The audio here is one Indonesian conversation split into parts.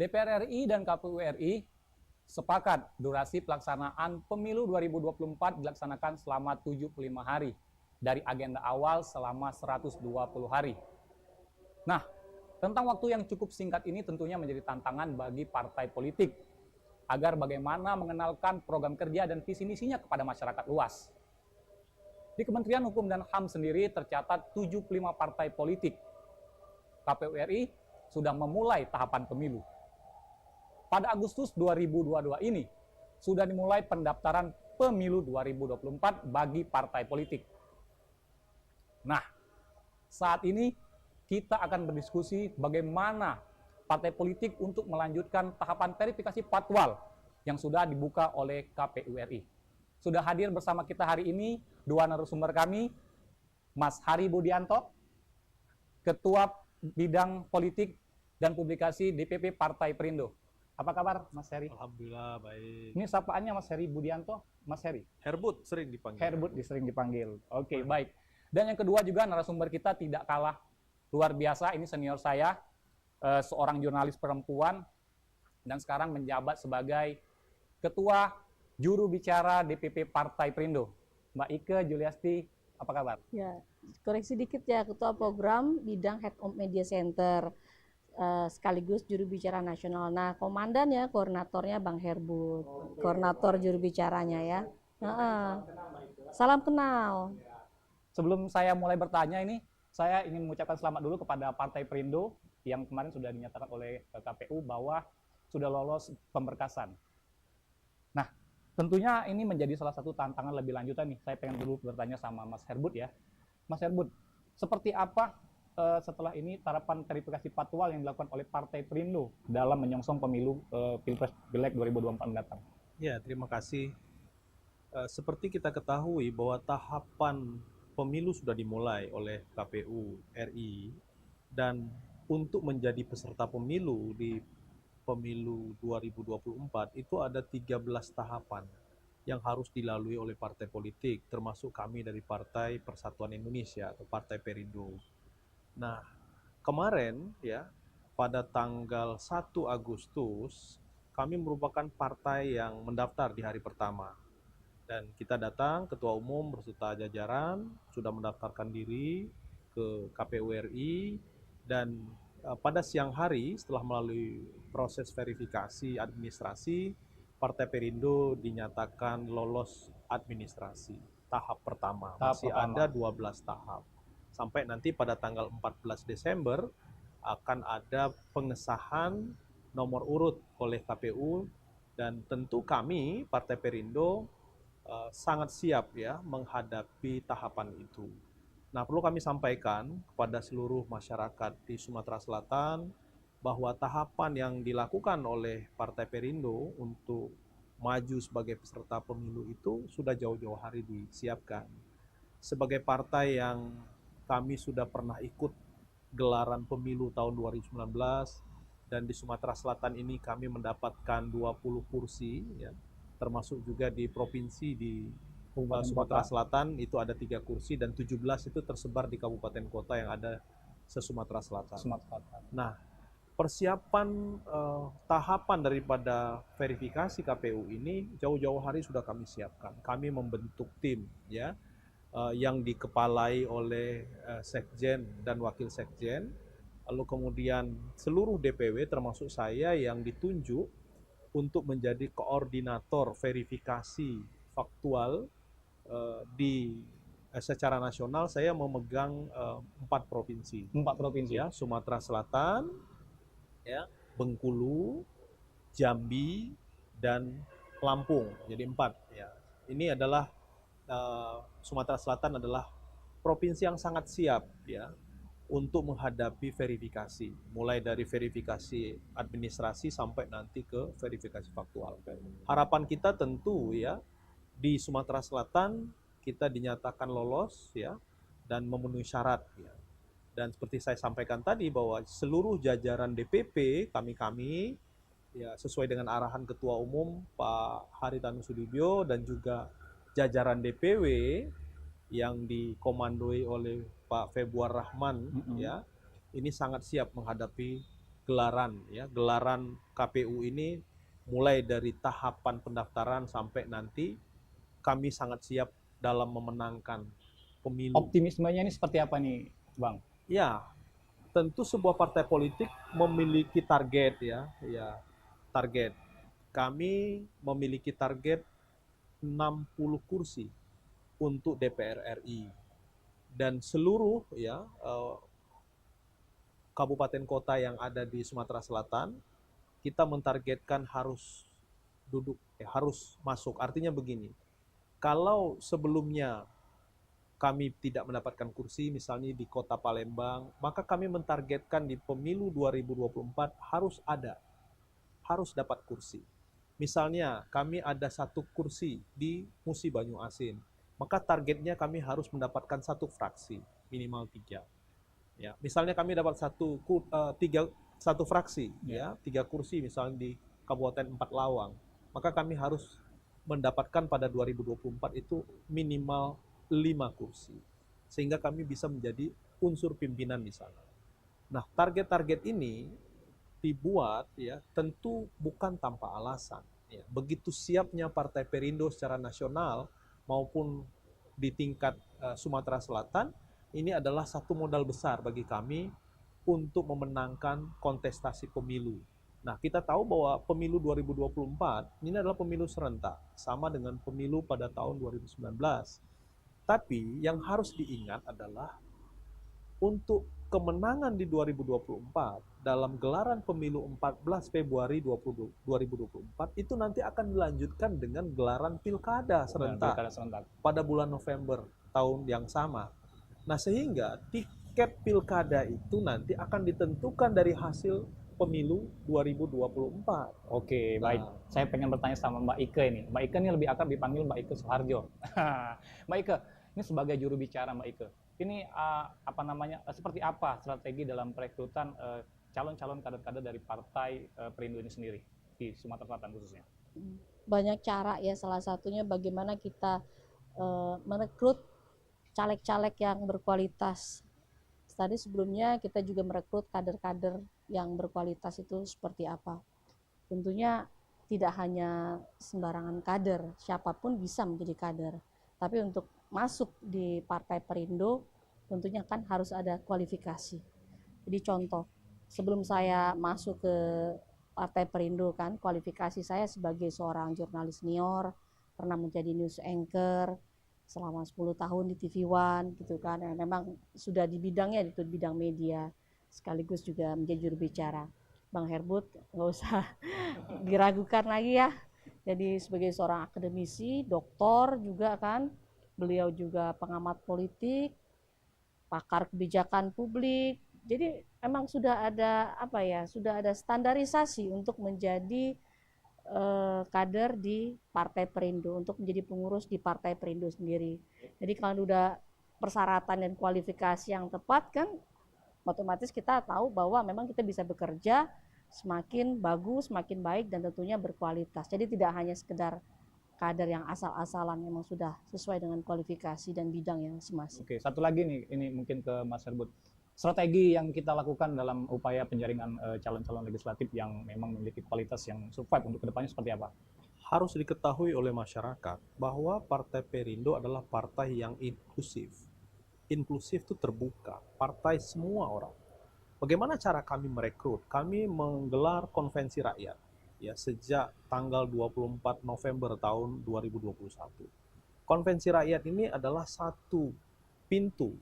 DPR RI dan KPU RI sepakat durasi pelaksanaan pemilu 2024 dilaksanakan selama 75 hari dari agenda awal selama 120 hari. Nah, tentang waktu yang cukup singkat ini tentunya menjadi tantangan bagi partai politik agar bagaimana mengenalkan program kerja dan visi misinya kepada masyarakat luas. Di Kementerian Hukum dan HAM sendiri tercatat 75 partai politik. KPU RI sudah memulai tahapan pemilu. Pada Agustus 2022 ini, sudah dimulai pendaftaran pemilu 2024 bagi partai politik. Nah, saat ini kita akan berdiskusi bagaimana partai politik untuk melanjutkan tahapan verifikasi patwal yang sudah dibuka oleh KPU RI. Sudah hadir bersama kita hari ini dua narasumber kami, Mas Hari Budianto, Ketua Bidang Politik dan Publikasi DPP Partai Perindo. Apa kabar, Mas Heri? Alhamdulillah, baik. Ini sapaannya Mas Heri Budianto, Mas Heri? Herbut sering dipanggil. Herbut sering dipanggil. Oke, baik. Dan yang kedua juga narasumber kita tidak kalah luar biasa. Ini senior saya, seorang jurnalis perempuan, dan sekarang menjabat sebagai Ketua Juru Bicara DPP Partai Perindo. Mbak Ike Juliasti, apa kabar? Ya, koreksi dikit ya, Ketua Program Bidang Head of Media Center. Sekaligus juru bicara nasional. Nah, komandan ya, koordinatornya Bang Herbut, koordinator juru bicaranya ya. Salam kenal. Sebelum saya mulai bertanya ini, saya ingin mengucapkan selamat dulu kepada Partai Perindo yang kemarin sudah dinyatakan oleh KPU bahwa sudah lolos pemberkasan. Nah, tentunya ini menjadi salah satu tantangan lebih lanjutan nih. Saya pengen dulu bertanya sama Mas Herbut ya. Mas Herbut, seperti apa setelah ini tahapan verifikasi patwal yang dilakukan oleh Partai Perindo dalam menyongsong pemilu Pilpres Pileg 2024 mendatang? Ya, terima kasih. Seperti kita ketahui bahwa tahapan pemilu sudah dimulai oleh KPU RI, dan untuk menjadi peserta pemilu di pemilu 2024 itu ada 13 tahapan yang harus dilalui oleh partai politik, termasuk kami dari Partai Persatuan Indonesia atau Partai Perindo. Nah, kemarin ya, pada tanggal 1 Agustus, kami merupakan partai yang mendaftar di hari pertama. Dan kita datang, Ketua Umum berserta jajaran, sudah mendaftarkan diri ke KPU RI, dan pada siang hari setelah melalui proses verifikasi administrasi, Partai Perindo dinyatakan lolos administrasi tahap pertama. Masih ada 12 tahap. Sampai nanti pada tanggal 14 Desember akan ada pengesahan nomor urut oleh KPU, dan tentu kami Partai Perindo sangat siap ya menghadapi tahapan itu. Nah, perlu kami sampaikan kepada seluruh masyarakat di Sumatera Selatan bahwa tahapan yang dilakukan oleh Partai Perindo untuk maju sebagai peserta pemilu itu sudah jauh-jauh hari disiapkan. Sebagai partai yang kami sudah pernah ikut gelaran pemilu tahun 2019, dan di Sumatera Selatan ini kami mendapatkan 20 kursi, ya, termasuk juga di provinsi di Sumatera Selatan itu ada 3 kursi, dan 17 itu tersebar di kabupaten kota yang ada se-Sumatera Selatan. Nah, persiapan tahapan daripada verifikasi KPU ini jauh-jauh hari sudah kami siapkan. Kami membentuk tim ya, yang dikepalai oleh Sekjen dan Wakil Sekjen, lalu kemudian seluruh DPW termasuk saya yang ditunjuk untuk menjadi koordinator verifikasi faktual secara nasional. Saya memegang 4 provinsi. 4 provinsi ya, Sumatera Selatan, ya, Bengkulu, Jambi, dan Lampung. Jadi 4 ya. Ini adalah Sumatera Selatan adalah provinsi yang sangat siap ya untuk menghadapi verifikasi, mulai dari verifikasi administrasi sampai nanti ke verifikasi faktual. Harapan kita tentu ya di Sumatera Selatan kita dinyatakan lolos ya dan memenuhi syarat ya. Dan seperti saya sampaikan tadi bahwa seluruh jajaran DPP kami ya sesuai dengan arahan Ketua Umum Pak Haritanu Sudibyo dan juga jajaran DPW yang dikomandoi oleh Pak Februar Rahman ya, ini sangat siap menghadapi gelaran KPU ini mulai dari tahapan pendaftaran sampai nanti kami sangat siap dalam memenangkan pemilu. Optimismenya ini seperti apa nih, Bang? Ya, tentu sebuah partai politik memiliki target target. Kami memiliki target 60 kursi untuk DPR RI dan seluruh kabupaten kota yang ada di Sumatera Selatan kita mentargetkan harus harus masuk. Artinya begini, kalau sebelumnya kami tidak mendapatkan kursi, misalnya di kota Palembang, maka kami mentargetkan di pemilu 2024 harus dapat kursi. Misalnya kami ada 1 kursi di Musi Banyu Asin, maka targetnya kami harus mendapatkan 1 fraksi, minimal 3. Ya, misalnya kami dapat 1 fraksi, 3 kursi misalnya di Kabupaten 4 Lawang, maka kami harus mendapatkan pada 2024 itu minimal 5 kursi, sehingga kami bisa menjadi unsur pimpinan di sana. Nah, target-target ini dibuat tentu bukan tanpa alasan. Begitu siapnya Partai Perindo secara nasional maupun di tingkat Sumatera Selatan, ini adalah satu modal besar bagi kami untuk memenangkan kontestasi pemilu. Nah, kita tahu bahwa pemilu 2024 ini adalah pemilu serentak, sama dengan pemilu pada tahun 2019. Tapi yang harus diingat adalah untuk kemenangan di 2024 dalam gelaran pemilu 14 Februari 2024 itu nanti akan dilanjutkan dengan gelaran pilkada serentak pada bulan November tahun yang sama. Nah, sehingga tiket pilkada itu nanti akan ditentukan dari hasil pemilu 2024. Oke, baik. Saya pengen bertanya sama Mbak Ike ini. Mbak Ike ini lebih akrab dipanggil Mbak Ike Soeharjo. Mbak Ike, ini sebagai juru bicara Mbak Ike, ini seperti apa strategi dalam perekrutan calon-calon kader-kader dari Partai Perindo ini sendiri di Sumatera Selatan khususnya? Banyak cara ya, salah satunya bagaimana kita merekrut caleg-caleg yang berkualitas. Tadi sebelumnya kita juga merekrut kader-kader yang berkualitas itu seperti apa. Tentunya tidak hanya sembarangan kader, siapapun bisa menjadi kader. Tapi untuk masuk di Partai Perindo tentunya kan harus ada kualifikasi. Jadi contoh, sebelum saya masuk ke Partai Perindo kan kualifikasi saya sebagai seorang jurnalis senior, pernah menjadi news anchor selama 10 tahun di TV One gitu kan. Ya, memang sudah di bidangnya itu bidang media, sekaligus juga menjadi juru bicara. Bang Herbut nggak usah diragukan lagi ya. Jadi sebagai seorang akademisi, doktor juga kan, beliau juga pengamat politik, pakar kebijakan publik. Jadi memang sudah ada sudah ada standarisasi untuk menjadi kader di Partai Perindo, untuk menjadi pengurus di Partai Perindo sendiri. Jadi kalau udah persyaratan dan kualifikasi yang tepat kan, otomatis kita tahu bahwa memang kita bisa bekerja semakin bagus, semakin baik, dan tentunya berkualitas. Jadi tidak hanya sekedar kader yang asal-asalan, memang sudah sesuai dengan kualifikasi dan bidang yang semasif. Oke, satu lagi nih, ini mungkin ke Mas Herbut. Strategi yang kita lakukan dalam upaya penjaringan calon-calon legislatif yang memang memiliki kualitas yang survive untuk kedepannya seperti apa? Harus diketahui oleh masyarakat bahwa Partai Perindo adalah partai yang inklusif. Inklusif itu terbuka, partai semua orang. Bagaimana cara kami merekrut? Kami menggelar konvensi rakyat ya sejak tanggal 24 November tahun 2021. Konvensi rakyat ini adalah satu pintu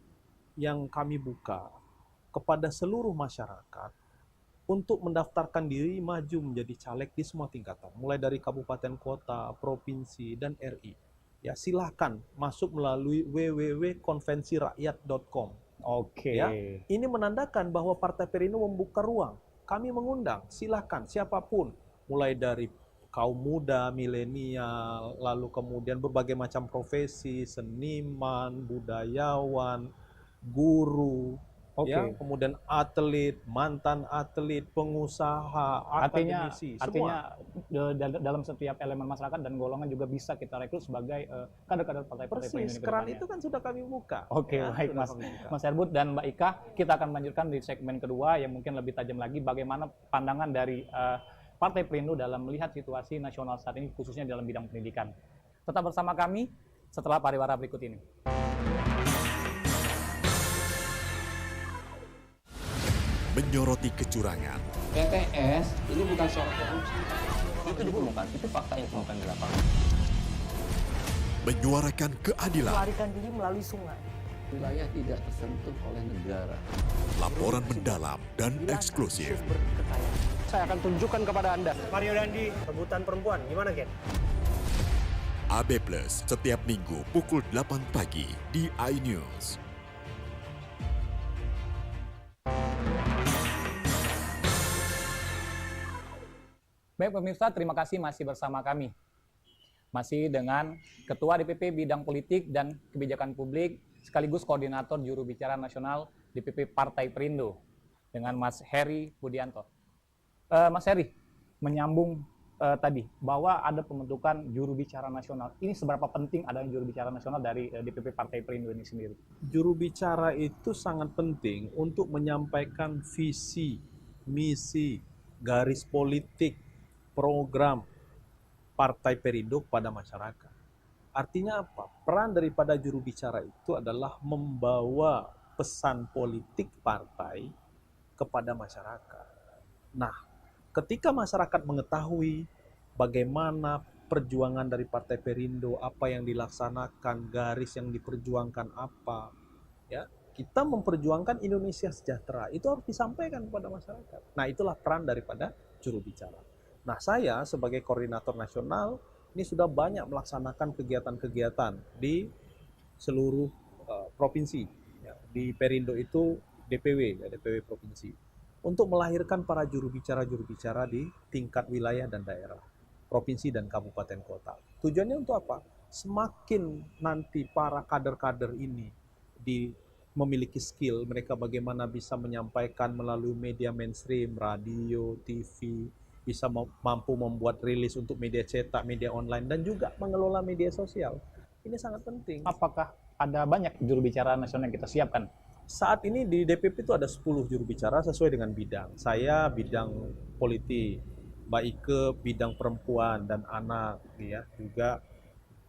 yang kami buka kepada seluruh masyarakat untuk mendaftarkan diri maju menjadi caleg di semua tingkatan, mulai dari kabupaten kota, provinsi, dan RI. Ya, silahkan masuk melalui www.konvensirakyat.com. Oke. Ya, ini menandakan bahwa Partai Perindo membuka ruang. Kami mengundang, silahkan siapapun, mulai dari kaum muda, milenial, lalu kemudian berbagai macam profesi, seniman, budayawan, guru, ya, kemudian atlet, mantan atlet, pengusaha, akademisi, artinya semua. dalam setiap elemen masyarakat dan golongan juga bisa kita rekrut sebagai kader-kader partai-partai Perindo Persis, ini ke keran depannya. itu kan sudah kami buka. Oke, ya, baik sudah Mas. kami buka. Mas Herbut dan Mbak Ika, kita akan melanjutkan di segmen kedua yang mungkin lebih tajam lagi bagaimana pandangan dari Partai Perindo dalam melihat situasi nasional saat ini khususnya dalam bidang pendidikan. Tetap bersama kami setelah pariwara berikut ini. Menyoroti kecurangan, PTS ini bukan soal korupsi. Itu ditemukan, itu fakta yang ditemukan di lapangan. menyuarakan keadilan, melarikan diri melalui sungai. Wilayah tidak tersentuh oleh negara. laporan mendalam dan eksklusif. Sumber kekayaan. Saya akan tunjukkan kepada Anda. Mario Dandi, rebutan perempuan, gimana Ken? AB Plus setiap minggu pukul 8 pagi di iNews. Baik pemirsa, terima kasih masih bersama kami. Masih dengan Ketua DPP Bidang Politik dan Kebijakan Publik sekaligus Koordinator Juru Bicara Nasional DPP Partai Perindo dengan Mas Heri Budianto. Mas Heri, menyambung tadi bahwa ada pembentukan juru bicara nasional. Ini seberapa penting adanya juru bicara nasional dari DPP Partai Perindo ini sendiri? Juru bicara itu sangat penting untuk menyampaikan visi, misi, garis politik, program Partai Perindo kepada masyarakat. Artinya apa? Peran daripada juru bicara itu adalah membawa pesan politik partai kepada masyarakat. Nah, ketika masyarakat mengetahui bagaimana perjuangan dari Partai Perindo, apa yang dilaksanakan, garis yang diperjuangkan apa, ya, kita memperjuangkan Indonesia sejahtera, itu harus disampaikan kepada masyarakat. Nah, itulah peran daripada juru bicara. Nah, saya sebagai koordinator nasional ini sudah banyak melaksanakan kegiatan-kegiatan di seluruh provinsi. Ya, di Perindo itu DPW, ya, DPW provinsi, untuk melahirkan para juru bicara di tingkat wilayah dan daerah, provinsi dan kabupaten kota. Tujuannya untuk apa? Semakin nanti para kader-kader ini memiliki skill, mereka bagaimana bisa menyampaikan melalui media mainstream, radio, TV, bisa mampu membuat rilis untuk media cetak, media online, dan juga mengelola media sosial. Ini sangat penting. Apakah ada banyak juru bicara nasional yang kita siapkan? Saat ini di DPP itu ada 10 juru bicara sesuai dengan bidang. Saya bidang politik, Mbak Ike bidang perempuan dan anak, ya. Juga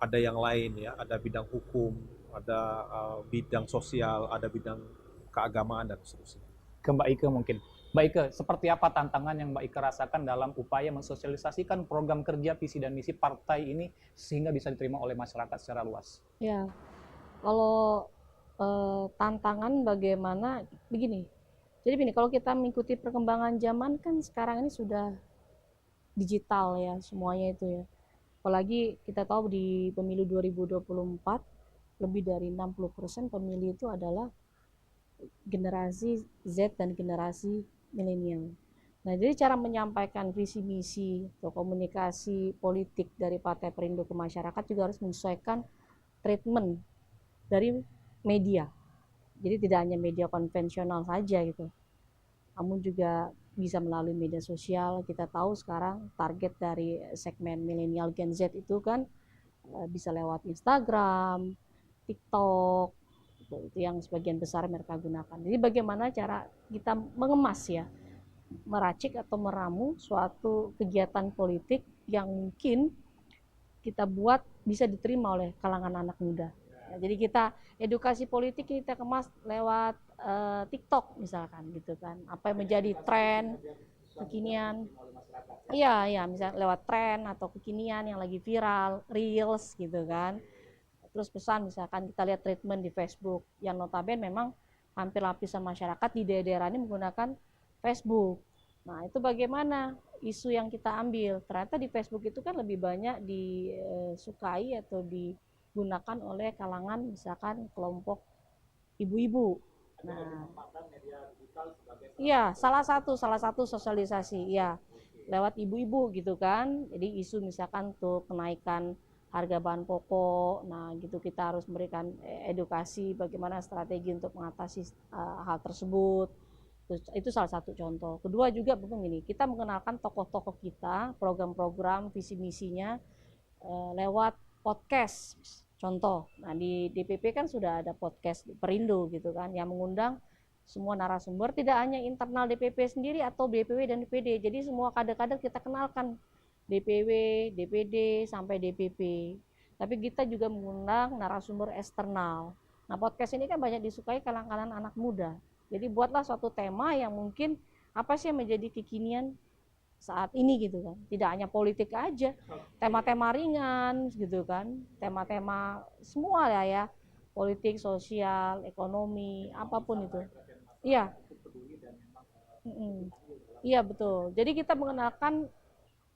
ada yang lain, ya. Ada bidang hukum, ada bidang sosial, ada bidang keagamaan dan seterusnya. Ke Mbak Ike mungkin. Mbak Ike, seperti apa tantangan yang Mbak Ike rasakan dalam upaya mensosialisasikan program kerja, visi dan misi partai ini sehingga bisa diterima oleh masyarakat secara luas? Ya, kalau tantangan bagaimana begini. Jadi begini, kalau kita mengikuti perkembangan zaman kan sekarang ini sudah digital ya semuanya itu ya. Apalagi kita tahu di pemilu 2024 lebih dari 60% pemilih itu adalah generasi Z dan generasi milenial. Nah, jadi cara menyampaikan visi misi atau komunikasi politik dari Partai Perindo ke masyarakat juga harus menyesuaikan treatment dari media. Jadi tidak hanya media konvensional saja gitu, namun juga bisa melalui media sosial. Kita tahu sekarang target dari segmen milenial Gen Z itu kan bisa lewat Instagram, TikTok, itu yang sebagian besar mereka gunakan. Jadi bagaimana cara kita mengemas ya, meracik atau meramu suatu kegiatan politik yang mungkin kita buat bisa diterima oleh kalangan anak muda. Ya, jadi kita edukasi politik kita kemas lewat TikTok misalkan gitu kan. Apa yang menjadi tren kekinian. Iya, misalnya lewat tren atau kekinian yang lagi viral, reels gitu kan. Terus pesan misalkan kita lihat treatment di Facebook yang notabene memang hampir lapisan masyarakat di daerah ini menggunakan Facebook. Nah, itu bagaimana isu yang kita ambil. Ternyata di Facebook itu kan lebih banyak disukai atau digunakan oleh kalangan misalkan kelompok ibu-ibu. Nah, iya, salah satu sosialisasi ya lewat ibu-ibu gitu kan. Jadi isu misalkan tuh kenaikan harga bahan pokok. Nah, gitu kita harus memberikan edukasi bagaimana strategi untuk mengatasi hal tersebut. Itu salah satu contoh. Kedua juga begini, kita mengenalkan tokoh-tokoh kita, program-program, visi misinya lewat podcast. Contoh, nah di DPP kan sudah ada podcast Perindo gitu kan, yang mengundang semua narasumber, tidak hanya internal DPP sendiri atau DPW dan DPD, jadi semua kader-kader kita kenalkan, DPW, DPD, sampai DPP. Tapi kita juga mengundang narasumber eksternal. Nah, podcast ini kan banyak disukai kalangan anak muda. Jadi buatlah suatu tema yang mungkin apa sih yang menjadi kekinian saat ini gitu kan, tidak hanya politik aja, tema-tema ringan gitu kan, tema-tema semua ya, politik, sosial, ekonomi, apapun itu. Iya, iya betul. Jadi kita mengenalkan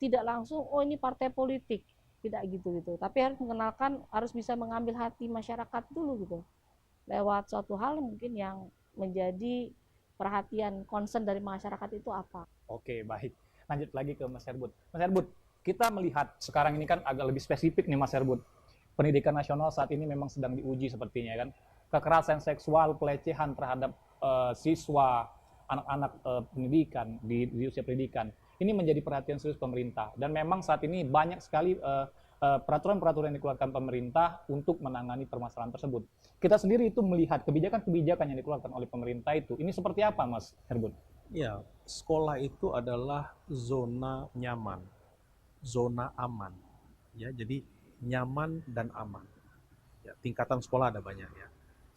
tidak langsung, oh ini partai politik, tidak gitu, tapi harus mengenalkan, harus bisa mengambil hati masyarakat dulu gitu, lewat suatu hal mungkin yang menjadi perhatian, concern dari masyarakat itu apa. Oke, baik. Lanjut lagi ke Mas Herbut. Mas Herbut, kita melihat sekarang ini kan agak lebih spesifik nih Mas Herbut. Pendidikan nasional saat ini memang sedang diuji sepertinya kan. Kekerasan seksual, pelecehan terhadap siswa, anak-anak pendidikan di usia pendidikan. Ini menjadi perhatian serius pemerintah. Dan memang saat ini banyak sekali peraturan-peraturan yang dikeluarkan pemerintah untuk menangani permasalahan tersebut. Kita sendiri itu melihat kebijakan-kebijakan yang dikeluarkan oleh pemerintah itu. Ini seperti apa Mas Herbut? Ya, sekolah itu adalah zona nyaman, zona aman. Ya, jadi nyaman dan aman. Ya, tingkatan sekolah ada banyak ya.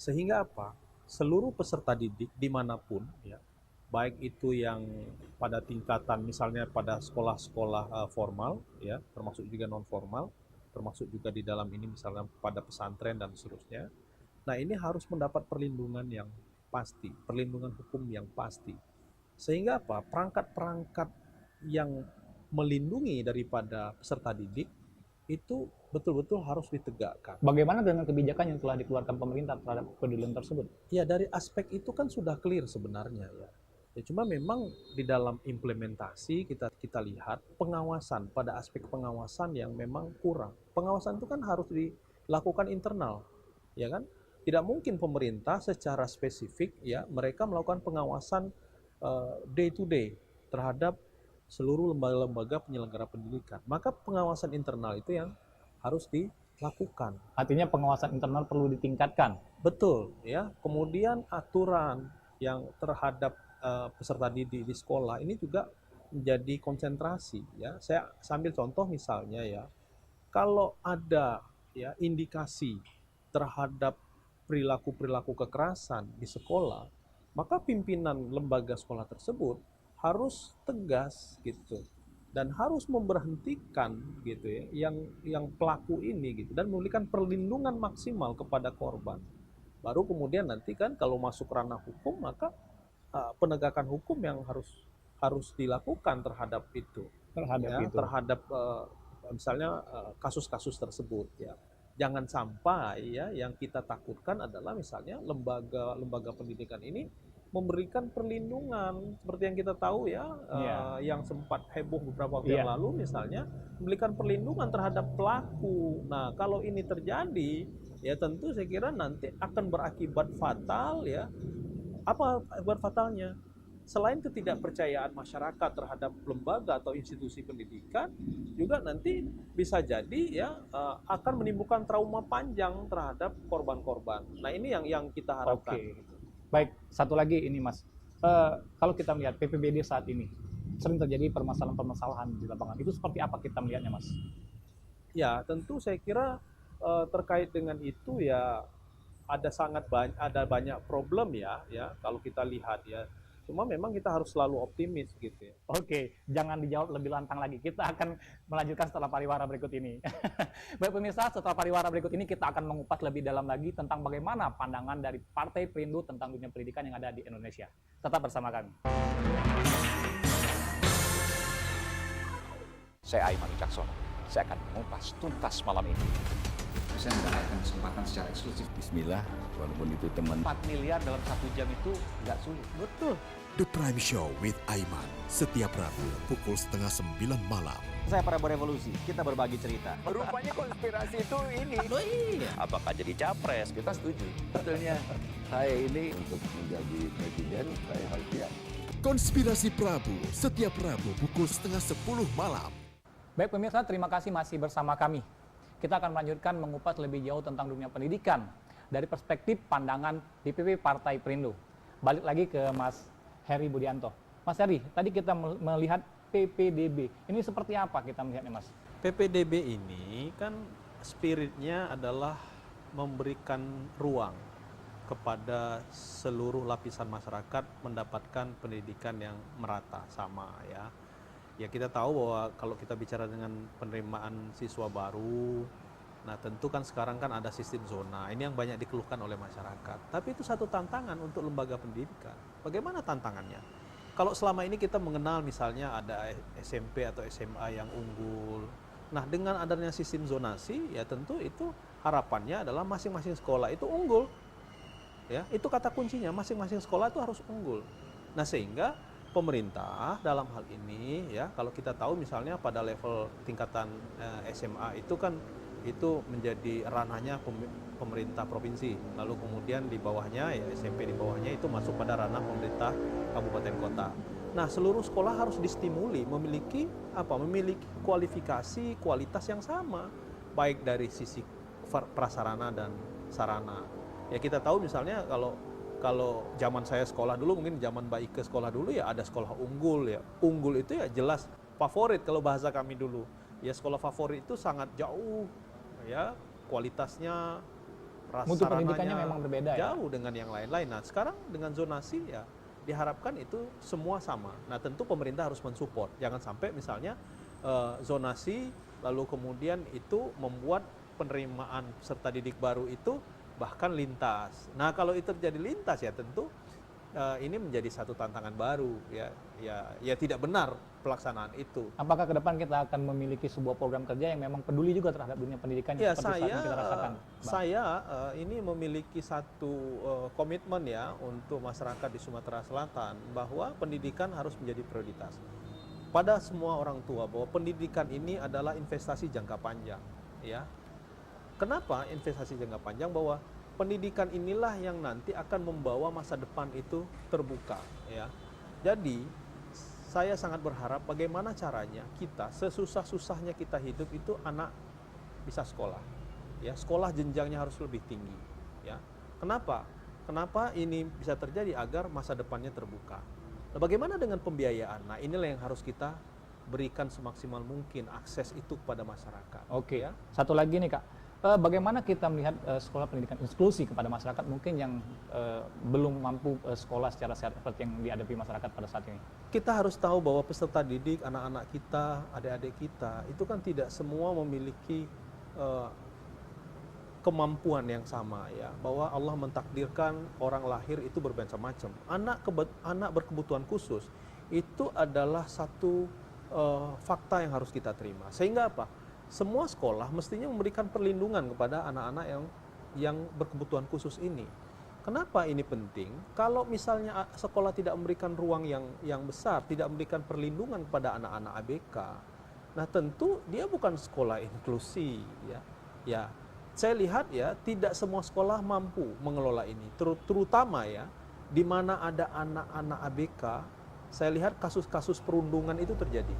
Sehingga apa? Seluruh peserta didik dimanapun, ya, baik itu yang pada tingkatan misalnya pada sekolah-sekolah formal, ya, termasuk juga non formal, termasuk juga di dalam ini misalnya pada pesantren dan seterusnya. Nah, ini harus mendapat perlindungan yang pasti, perlindungan hukum yang pasti. Sehingga apa? Perangkat-perangkat yang melindungi daripada peserta didik itu betul-betul harus ditegakkan. Bagaimana dengan kebijakan yang telah dikeluarkan pemerintah terhadap kepedulian tersebut? Ya, dari aspek itu kan sudah clear sebenarnya ya. Ya, cuma memang di dalam implementasi kita lihat pengawasan, pada aspek pengawasan yang memang kurang. Pengawasan itu kan harus dilakukan internal, ya kan? Tidak mungkin pemerintah secara spesifik ya mereka melakukan pengawasan day to day terhadap seluruh lembaga-lembaga penyelenggara pendidikan. Maka pengawasan internal itu yang harus dilakukan. Artinya pengawasan internal perlu ditingkatkan. Betul, ya. Kemudian aturan yang terhadap peserta didik di sekolah ini juga menjadi konsentrasi, ya. Saya sambil contoh misalnya ya, kalau ada ya indikasi terhadap perilaku-perilaku kekerasan di sekolah, maka pimpinan lembaga sekolah tersebut harus tegas gitu dan harus memberhentikan gitu ya yang pelaku ini gitu dan memberikan perlindungan maksimal kepada korban. Baru kemudian nanti kan kalau masuk ranah hukum maka penegakan hukum yang harus dilakukan terhadap itu. Terhadap misalnya kasus-kasus tersebut ya. Jangan sampai ya yang kita takutkan adalah misalnya lembaga pendidikan ini memberikan perlindungan seperti yang kita tahu ya, yang sempat heboh beberapa waktu yang lalu misalnya memberikan perlindungan terhadap pelaku. Nah, kalau ini terjadi ya tentu saya kira nanti akan berakibat fatal ya. Apa akibat fatalnya? Selain ketidakpercayaan masyarakat terhadap lembaga atau institusi pendidikan, juga nanti bisa jadi ya akan menimbulkan trauma panjang terhadap korban-korban. Nah, ini yang kita harapkan. Oke. Baik, satu lagi ini Mas. Kalau kita melihat PPBD saat ini sering terjadi permasalahan-permasalahan di lapangan. Itu seperti apa kita melihatnya, Mas? Ya, tentu saya kira terkait dengan itu ya ada banyak problem ya kalau kita lihat ya. Cuma memang kita harus selalu optimis gitu ya. Oke, jangan dijawab lebih lantang lagi. Kita akan melanjutkan setelah pariwara berikut ini. Baik pemirsa, setelah pariwara berikut ini kita akan mengupas lebih dalam lagi tentang bagaimana pandangan dari Partai Perindo tentang dunia pendidikan yang ada di Indonesia. Tetap bersama kami. Saya Aiman Wicaksono. Saya akan mengupas tuntas malam ini. bisa mendapatkan kesempatan secara eksklusif. Bismillah, walaupun itu teman. 4 miliar dalam 1 jam itu nggak sulit. Betul. The Prime Show with Aiman, setiap Rabu pukul 8:30 malam. Saya Prabowo Revolusi, kita berbagi cerita. Rupanya konspirasi itu ini. Oh iya. Apakah jadi capres? Kita setuju. Sebetulnya saya ini untuk menjadi presiden, saya harus siap. Konspirasi Prabu, setiap Rabu pukul 9:30 malam. Baik pemirsa, terima kasih masih bersama kami. Kita akan melanjutkan mengupas lebih jauh tentang dunia pendidikan dari perspektif pandangan DPP Partai Perindo. Balik lagi ke Mas Heri Budianto. Mas Heri, tadi kita melihat PPDB. Ini seperti apa kita melihatnya, Mas? PPDB ini kan spiritnya adalah memberikan ruang kepada seluruh lapisan masyarakat mendapatkan pendidikan yang merata, sama ya. Ya kita tahu bahwa kalau kita bicara dengan penerimaan siswa baru, nah tentu kan sekarang kan ada sistem zona, ini yang banyak dikeluhkan oleh masyarakat. Tapi itu satu tantangan untuk lembaga pendidikan. Bagaimana tantangannya? Kalau selama ini kita mengenal misalnya ada SMP atau SMA yang unggul, nah dengan adanya sistem zonasi, ya tentu itu harapannya adalah masing-masing sekolah itu unggul. Ya, itu kata kuncinya, masing-masing sekolah itu harus unggul. Nah sehingga pemerintah dalam hal ini ya, kalau kita tahu misalnya pada level tingkatan SMA itu kan itu menjadi ranahnya pemerintah provinsi, lalu kemudian di bawahnya ya SMP di bawahnya itu masuk pada ranah pemerintah kabupaten kota. Nah seluruh sekolah harus distimuli memiliki kualifikasi kualitas yang sama, baik dari sisi prasarana dan sarana. Ya kita tahu misalnya kalau zaman saya sekolah dulu, mungkin zaman Mbak Ike sekolah dulu ya ada sekolah unggul ya. Unggul itu ya jelas favorit kalau bahasa kami dulu. Ya sekolah favorit itu sangat jauh ya kualitasnya, mutu pendidikannya memang berbeda jauh dengan yang lain-lain. Nah sekarang dengan zonasi ya diharapkan itu semua sama. Nah tentu pemerintah harus mensupport. Jangan sampai misalnya zonasi lalu kemudian itu membuat penerimaan peserta didik baru itu bahkan lintas. Nah kalau itu terjadi lintas ya tentu ini menjadi satu tantangan baru ya tidak benar pelaksanaan itu. Apakah ke depan kita akan memiliki sebuah program kerja yang memang peduli juga terhadap dunia pendidikan ya, seperti saat yang kita rasakan? Saya ini memiliki satu komitmen ya untuk masyarakat di Sumatera Selatan bahwa pendidikan harus menjadi prioritas pada semua orang tua, bahwa pendidikan ini adalah investasi jangka panjang ya. Kenapa investasi jangka panjang? Bahwa pendidikan inilah yang nanti akan membawa masa depan itu terbuka ya. Jadi saya sangat berharap bagaimana caranya kita sesusah-susahnya kita hidup itu anak bisa sekolah ya. Sekolah jenjangnya harus lebih tinggi ya. Kenapa ini bisa terjadi? Agar masa depannya terbuka. Nah, bagaimana dengan pembiayaan? Nah inilah yang harus kita berikan semaksimal mungkin akses itu kepada masyarakat. Oke ya. Satu lagi nih Kak, bagaimana kita melihat sekolah pendidikan inklusi kepada masyarakat mungkin yang belum mampu sekolah secara sehat seperti yang dihadapi masyarakat pada saat ini? Kita harus tahu bahwa peserta didik, anak-anak kita, adik-adik kita, itu kan tidak semua memiliki kemampuan yang sama ya. Bahwa Allah mentakdirkan orang lahir itu bermacam-macam. Anak berkebutuhan khusus itu adalah satu fakta yang harus kita terima. Sehingga apa? Semua sekolah mestinya memberikan perlindungan kepada anak-anak yang berkebutuhan khusus ini. Kenapa ini penting? Kalau misalnya sekolah tidak memberikan ruang yang besar, tidak memberikan perlindungan kepada anak-anak ABK, nah tentu dia bukan sekolah inklusi ya. Ya, saya lihat ya tidak semua sekolah mampu mengelola ini. Terutama ya di mana ada anak-anak ABK, saya lihat kasus-kasus perundungan itu terjadi.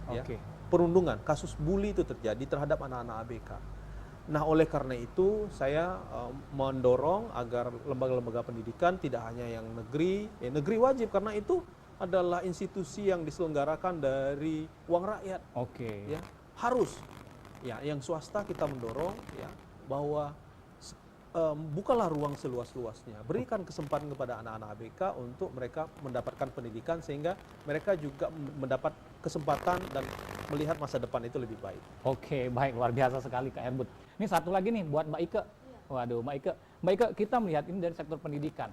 Ya. Perundungan, kasus bully itu terjadi terhadap anak-anak ABK. Nah, oleh karena itu saya mendorong agar lembaga-lembaga pendidikan tidak hanya yang negeri wajib karena itu adalah institusi yang diselenggarakan dari uang rakyat. Ya, harus. Ya, yang swasta kita mendorong ya bahwa bukalah ruang seluas-luasnya, berikan kesempatan kepada anak-anak ABK untuk mereka mendapatkan pendidikan sehingga mereka juga mendapat kesempatan dan melihat masa depan itu lebih baik. Oke, baik, luar biasa sekali Kak Herbut. Ini satu lagi nih buat Mbak Ike. Waduh, Mbak Ike, kita melihat ini dari sektor pendidikan.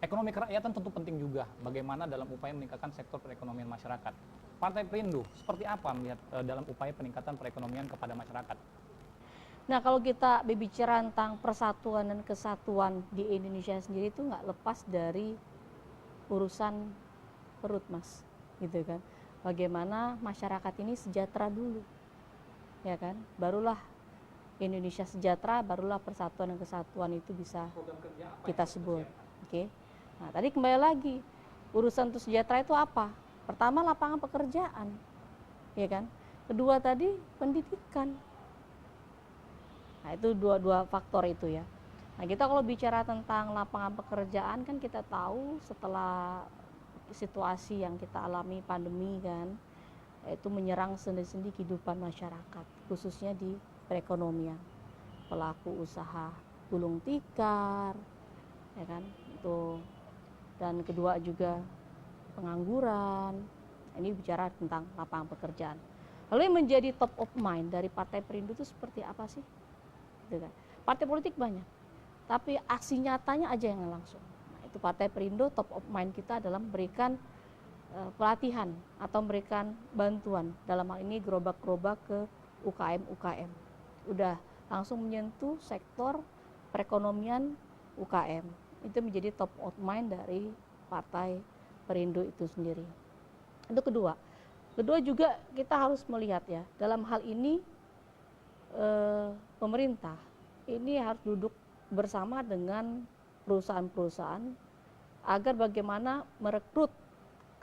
Ekonomi kerakyatan tentu penting juga. Bagaimana dalam upaya meningkatkan sektor perekonomian masyarakat. Partai Perindo seperti apa melihat dalam upaya peningkatan perekonomian kepada masyarakat? Nah, kalau kita berbicara tentang persatuan dan kesatuan di Indonesia sendiri itu nggak lepas dari urusan perut, Mas, gitu kan. Bagaimana masyarakat ini sejahtera dulu, ya kan? Barulah Indonesia sejahtera, barulah persatuan dan kesatuan itu bisa kita sebut. Oke. Nah, tadi kembali lagi, urusan untuk sejahtera itu apa? Pertama, lapangan pekerjaan, ya kan? Kedua tadi pendidikan. Nah, itu dua faktor itu ya. Nah, kita kalau bicara tentang lapangan pekerjaan kan kita tahu setelah situasi yang kita alami pandemi kan, itu menyerang sendi-sendi kehidupan masyarakat, khususnya di perekonomian. Pelaku usaha gulung tikar, ya kan, itu. Dan kedua juga pengangguran. Ini bicara tentang lapangan pekerjaan. Lalu yang menjadi top of mind dari Partai Perindo itu seperti apa sih? Gitu kan. Partai politik banyak, tapi aksi nyatanya aja yang langsung. Nah, itu Partai Perindo top of mind kita adalah memberikan pelatihan atau memberikan bantuan, dalam hal ini gerobak-gerobak ke UKM. Udah langsung menyentuh sektor perekonomian UKM. Itu menjadi top of mind dari Partai Perindo itu sendiri. Itu kedua. Kedua juga kita harus melihat ya, dalam hal ini pemerintah ini harus duduk bersama dengan perusahaan-perusahaan agar bagaimana merekrut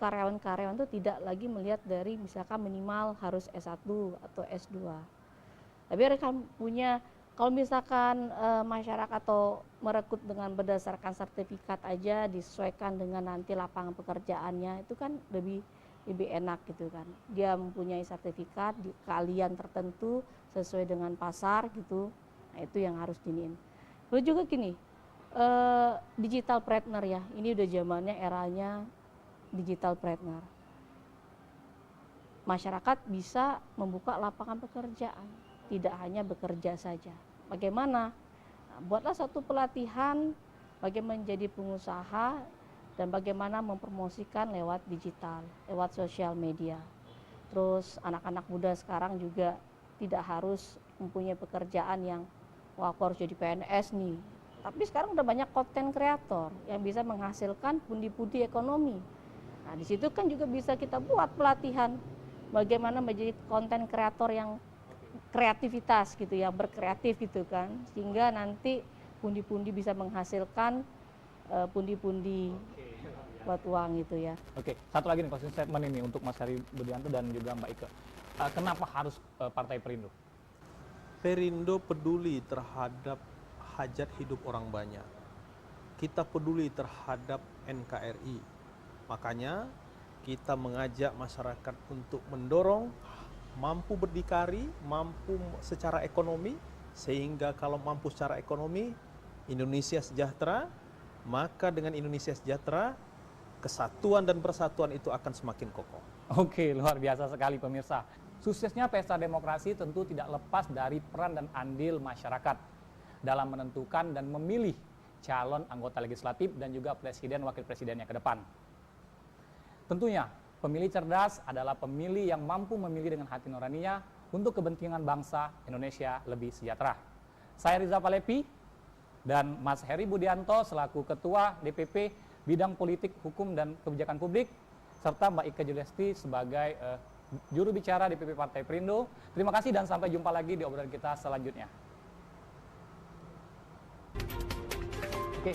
karyawan-karyawan itu tidak lagi melihat dari misalkan minimal harus S1 atau S2. Tapi mereka punya, kalau misalkan masyarakat atau merekrut dengan berdasarkan sertifikat aja disesuaikan dengan nanti lapangan pekerjaannya, itu kan lebih enak gitu kan. Dia mempunyai sertifikat di keahlian tertentu sesuai dengan pasar gitu. Nah, itu yang harus diniin. Lalu juga gini, digital partner ya, ini udah zamannya eranya digital partner. Masyarakat bisa membuka lapangan pekerjaan, tidak hanya bekerja saja. Bagaimana? Nah, buatlah satu pelatihan bagaimana menjadi pengusaha dan bagaimana mempromosikan lewat digital, lewat sosial media. Terus anak-anak muda sekarang juga tidak harus mempunyai pekerjaan yang wah aku harus jadi PNS nih. Tapi sekarang udah banyak konten kreator yang bisa menghasilkan pundi-pundi ekonomi. Nah, di situ kan juga bisa kita buat pelatihan bagaimana menjadi konten kreator yang kreativitas gitu, yang berkreatif gitu kan, sehingga nanti pundi-pundi bisa menghasilkan pundi-pundi buat uang gitu ya. Oke, satu lagi nih closing statement ini untuk Mas Heri Budianto dan juga Mbak Ike. Kenapa harus Partai Perindo? Perindo peduli terhadap hajat hidup orang banyak. Kita peduli terhadap NKRI. Makanya kita mengajak masyarakat untuk mendorong mampu berdikari, mampu secara ekonomi, sehingga kalau mampu secara ekonomi, Indonesia sejahtera, maka dengan Indonesia sejahtera, kesatuan dan persatuan itu akan semakin kokoh. Oke, luar biasa sekali pemirsa. Suksesnya pesta demokrasi tentu tidak lepas dari peran dan andil masyarakat dalam menentukan dan memilih calon anggota legislatif dan juga presiden wakil presidennya ke depan. Tentunya, pemilih cerdas adalah pemilih yang mampu memilih dengan hati nuraninya untuk kepentingan bangsa Indonesia lebih sejahtera. Saya Riza Palepi dan Mas Heri Budianto selaku Ketua DPP Bidang Politik, Hukum, dan Kebijakan Publik, serta Mbak Ike Juliasti sebagai juru bicara DPP Partai Perindo. Terima kasih dan sampai jumpa lagi di obrolan kita selanjutnya. Oke,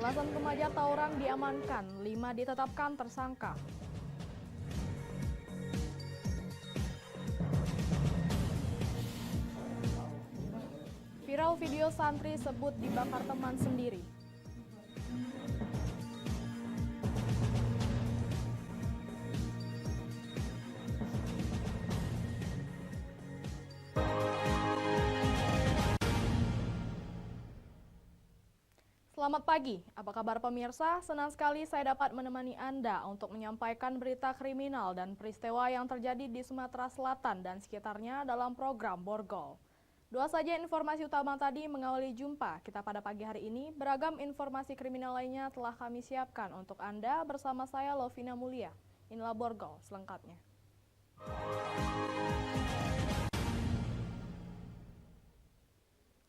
Belasan remaja tawuran diamankan, 5 ditetapkan tersangka. Viral Viral video santri sebut dibakar teman sendiri. Selamat pagi, apa kabar pemirsa? Senang sekali saya dapat menemani Anda untuk menyampaikan berita kriminal dan peristiwa yang terjadi di Sumatera Selatan dan sekitarnya dalam program Borgol. Dua saja informasi utama tadi mengawali jumpa kita pada pagi hari ini. Beragam informasi kriminal lainnya telah kami siapkan untuk Anda bersama saya Lovina Mulia. Inilah Borgol selengkapnya.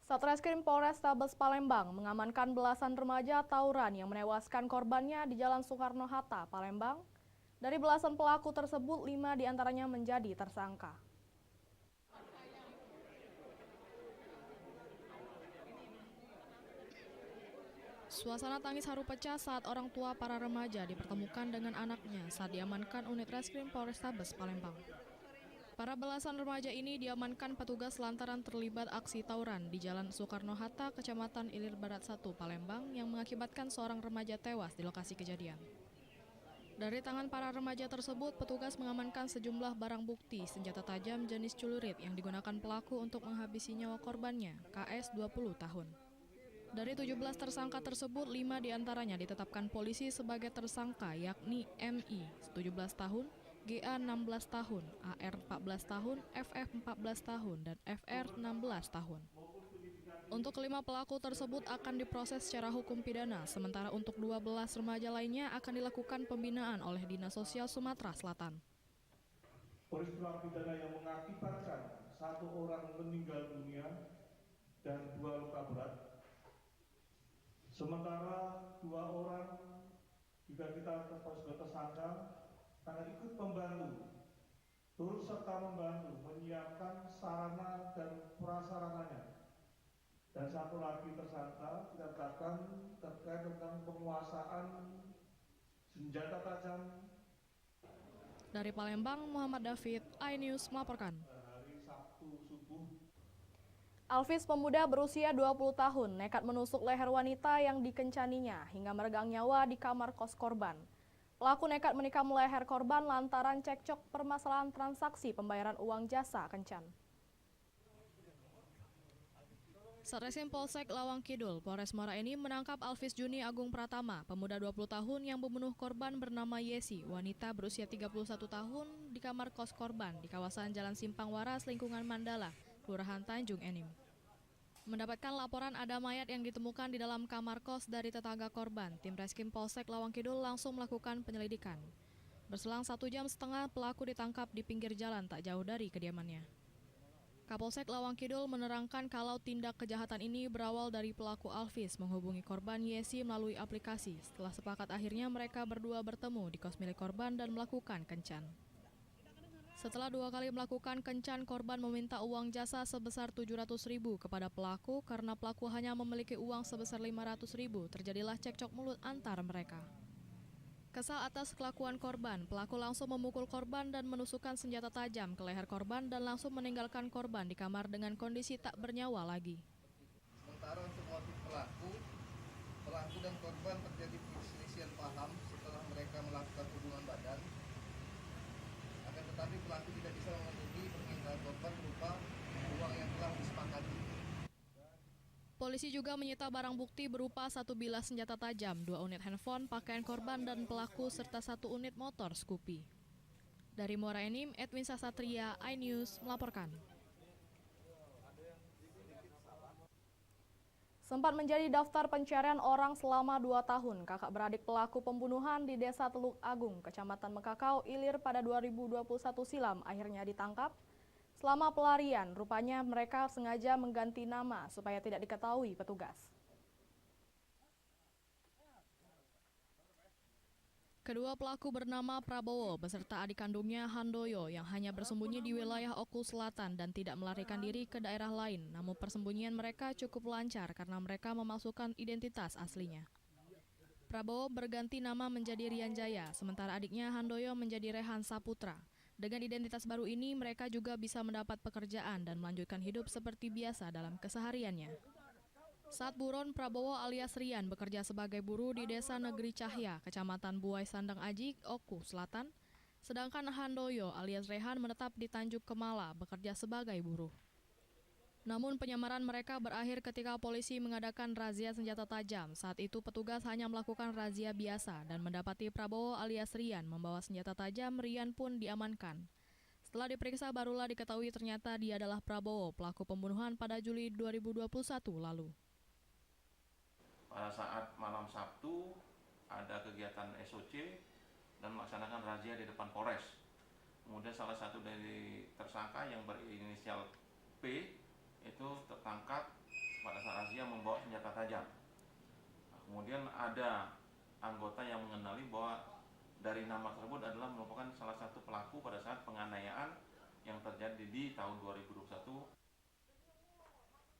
Satreskrim Polrestabes Palembang mengamankan belasan remaja tawuran yang menewaskan korbannya di Jalan Soekarno-Hatta, Palembang. Dari belasan pelaku tersebut, 5 diantaranya menjadi tersangka. Suasana tangis haru pecah saat orang tua para remaja dipertemukan dengan anaknya saat diamankan unit reskrim Polrestabes Palembang. Para belasan remaja ini diamankan petugas lantaran terlibat aksi tawuran di Jalan Soekarno-Hatta, Kecamatan Ilir Barat 1, Palembang yang mengakibatkan seorang remaja tewas di lokasi kejadian. Dari tangan para remaja tersebut, petugas mengamankan sejumlah barang bukti senjata tajam jenis celurit yang digunakan pelaku untuk menghabisi nyawa korbannya, KS 20 tahun. Dari 17 tersangka tersebut, 5 diantaranya ditetapkan polisi sebagai tersangka yakni MI 17 tahun, GA 16 tahun, AR 14 tahun, FF 14 tahun, dan FR 16 tahun. Untuk kelima pelaku tersebut akan diproses secara hukum pidana, sementara untuk 12 remaja lainnya akan dilakukan pembinaan oleh Dinas Sosial Sumatera Selatan. Peristiwa pidana yang mengakibatkan 1 orang meninggal dunia dan 2 luka berat, sementara 2 orang juga kita tetapkan sebagai tersangka karena ikut membantu, turut serta membantu menyiapkan sarana dan prasarananya. Dan 1 lagi tersangka kita tetapkan terkait tentang penguasaan senjata tajam. Dari Palembang, Muhammad David, iNews melaporkan. Hari Sabtu subuh. Alvis, pemuda berusia 20 tahun, nekat menusuk leher wanita yang dikencaninya hingga meregang nyawa di kamar kos korban. Pelaku nekat menikam leher korban lantaran cekcok permasalahan transaksi pembayaran uang jasa kencan. Satreskrim Polsek Lawang Kidul, Polres Muara Enim menangkap Alvis Juni Agung Pratama, pemuda 20 tahun yang membunuh korban bernama Yesi, wanita berusia 31 tahun di kamar kos korban di kawasan Jalan Simpang Waras, lingkungan Mandala, Kelurahan Tanjung Enim. Mendapatkan laporan ada mayat yang ditemukan di dalam kamar kos dari tetangga korban, tim Reskrim Polsek Lawang Kidul langsung melakukan penyelidikan. Berselang 1,5 jam, pelaku ditangkap di pinggir jalan tak jauh dari kediamannya. Kapolsek Lawang Kidul menerangkan kalau tindak kejahatan ini berawal dari pelaku Alvis menghubungi korban Yesi melalui aplikasi. Setelah sepakat, akhirnya mereka berdua bertemu di kos milik korban dan melakukan kencan. Setelah 2 kali melakukan kencan, korban meminta uang jasa sebesar 700.000 kepada pelaku karena pelaku hanya memiliki uang sebesar 500.000. Terjadilah cekcok mulut antar mereka. Kesal atas kelakuan korban, pelaku langsung memukul korban dan menusukkan senjata tajam ke leher korban dan langsung meninggalkan korban di kamar dengan kondisi tak bernyawa lagi. Sementara untuk motif pelaku dan korban terjadi perselisihan paham setelah mereka melakukan hubungan badan. Tetapi pelaku tidak bisa memenuhi permintaan korban berupa uang yang telah disepakati. Polisi juga menyita barang bukti berupa 1 bilah senjata tajam, 2 unit handphone, pakaian korban dan pelaku, serta 1 unit motor Scoopy. Dari Muara Enim, Edwin Sasatria, iNews melaporkan. Sempat menjadi daftar pencarian orang selama 2 tahun, kakak beradik pelaku pembunuhan di Desa Teluk Agung, Kecamatan Mekakau, Ilir pada 2021 silam akhirnya ditangkap. Selama pelarian, rupanya mereka sengaja mengganti nama supaya tidak diketahui petugas. Kedua pelaku bernama Prabowo beserta adik kandungnya Handoyo yang hanya bersembunyi di wilayah Oku Selatan dan tidak melarikan diri ke daerah lain. Namun persembunyian mereka cukup lancar karena mereka memasukkan identitas aslinya. Prabowo berganti nama menjadi Rian Jaya, sementara adiknya Handoyo menjadi Rehan Saputra. Dengan identitas baru ini, mereka juga bisa mendapat pekerjaan dan melanjutkan hidup seperti biasa dalam kesehariannya. Saat buron Prabowo alias Rian bekerja sebagai buruh di Desa Negeri Cahya, Kecamatan Buai Sandang Aji, Oku Selatan, sedangkan Handoyo alias Rehan menetap di Tanjung Kemala bekerja sebagai buruh. Namun penyamaran mereka berakhir ketika polisi mengadakan razia senjata tajam. Saat itu petugas hanya melakukan razia biasa dan mendapati Prabowo alias Rian membawa senjata tajam. Rian pun diamankan. Setelah diperiksa barulah diketahui ternyata dia adalah Prabowo, pelaku pembunuhan pada Juli 2021 lalu. Pada saat malam Sabtu ada kegiatan SOC dan melaksanakan razia di depan Polres. Kemudian salah satu dari tersangka yang berinisial P itu tertangkap pada saat razia membawa senjata tajam. Kemudian ada anggota yang mengenali bahwa dari nama tersebut adalah merupakan salah satu pelaku pada saat penganiayaan yang terjadi di tahun 2021.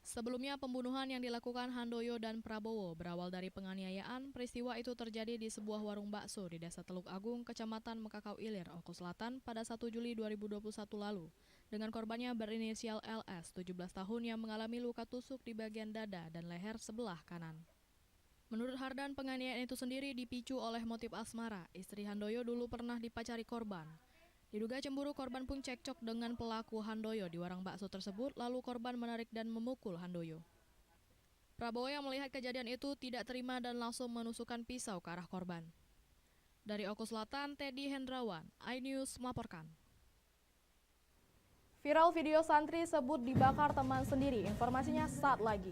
Sebelumnya pembunuhan yang dilakukan Handoyo dan Prabowo berawal dari penganiayaan. Peristiwa itu terjadi di sebuah warung bakso di Desa Teluk Agung, Kecamatan Mekakau Ilir, Oku Selatan pada 1 Juli 2021 lalu. Dengan korbannya berinisial LS, 17 tahun yang mengalami luka tusuk di bagian dada dan leher sebelah kanan. Menurut Hardan, penganiayaan itu sendiri dipicu oleh motif asmara. Istri Handoyo dulu pernah dipacari korban. Diduga cemburu, korban pun cekcok dengan pelaku Handoyo di warung bakso tersebut, lalu korban menarik dan memukul Handoyo. Prabowo yang melihat kejadian itu tidak terima dan langsung menusukkan pisau ke arah korban. Dari Oku Selatan, Teddy Hendrawan, iNews melaporkan. Viral video santri sebut dibakar teman sendiri. Informasinya saat lagi.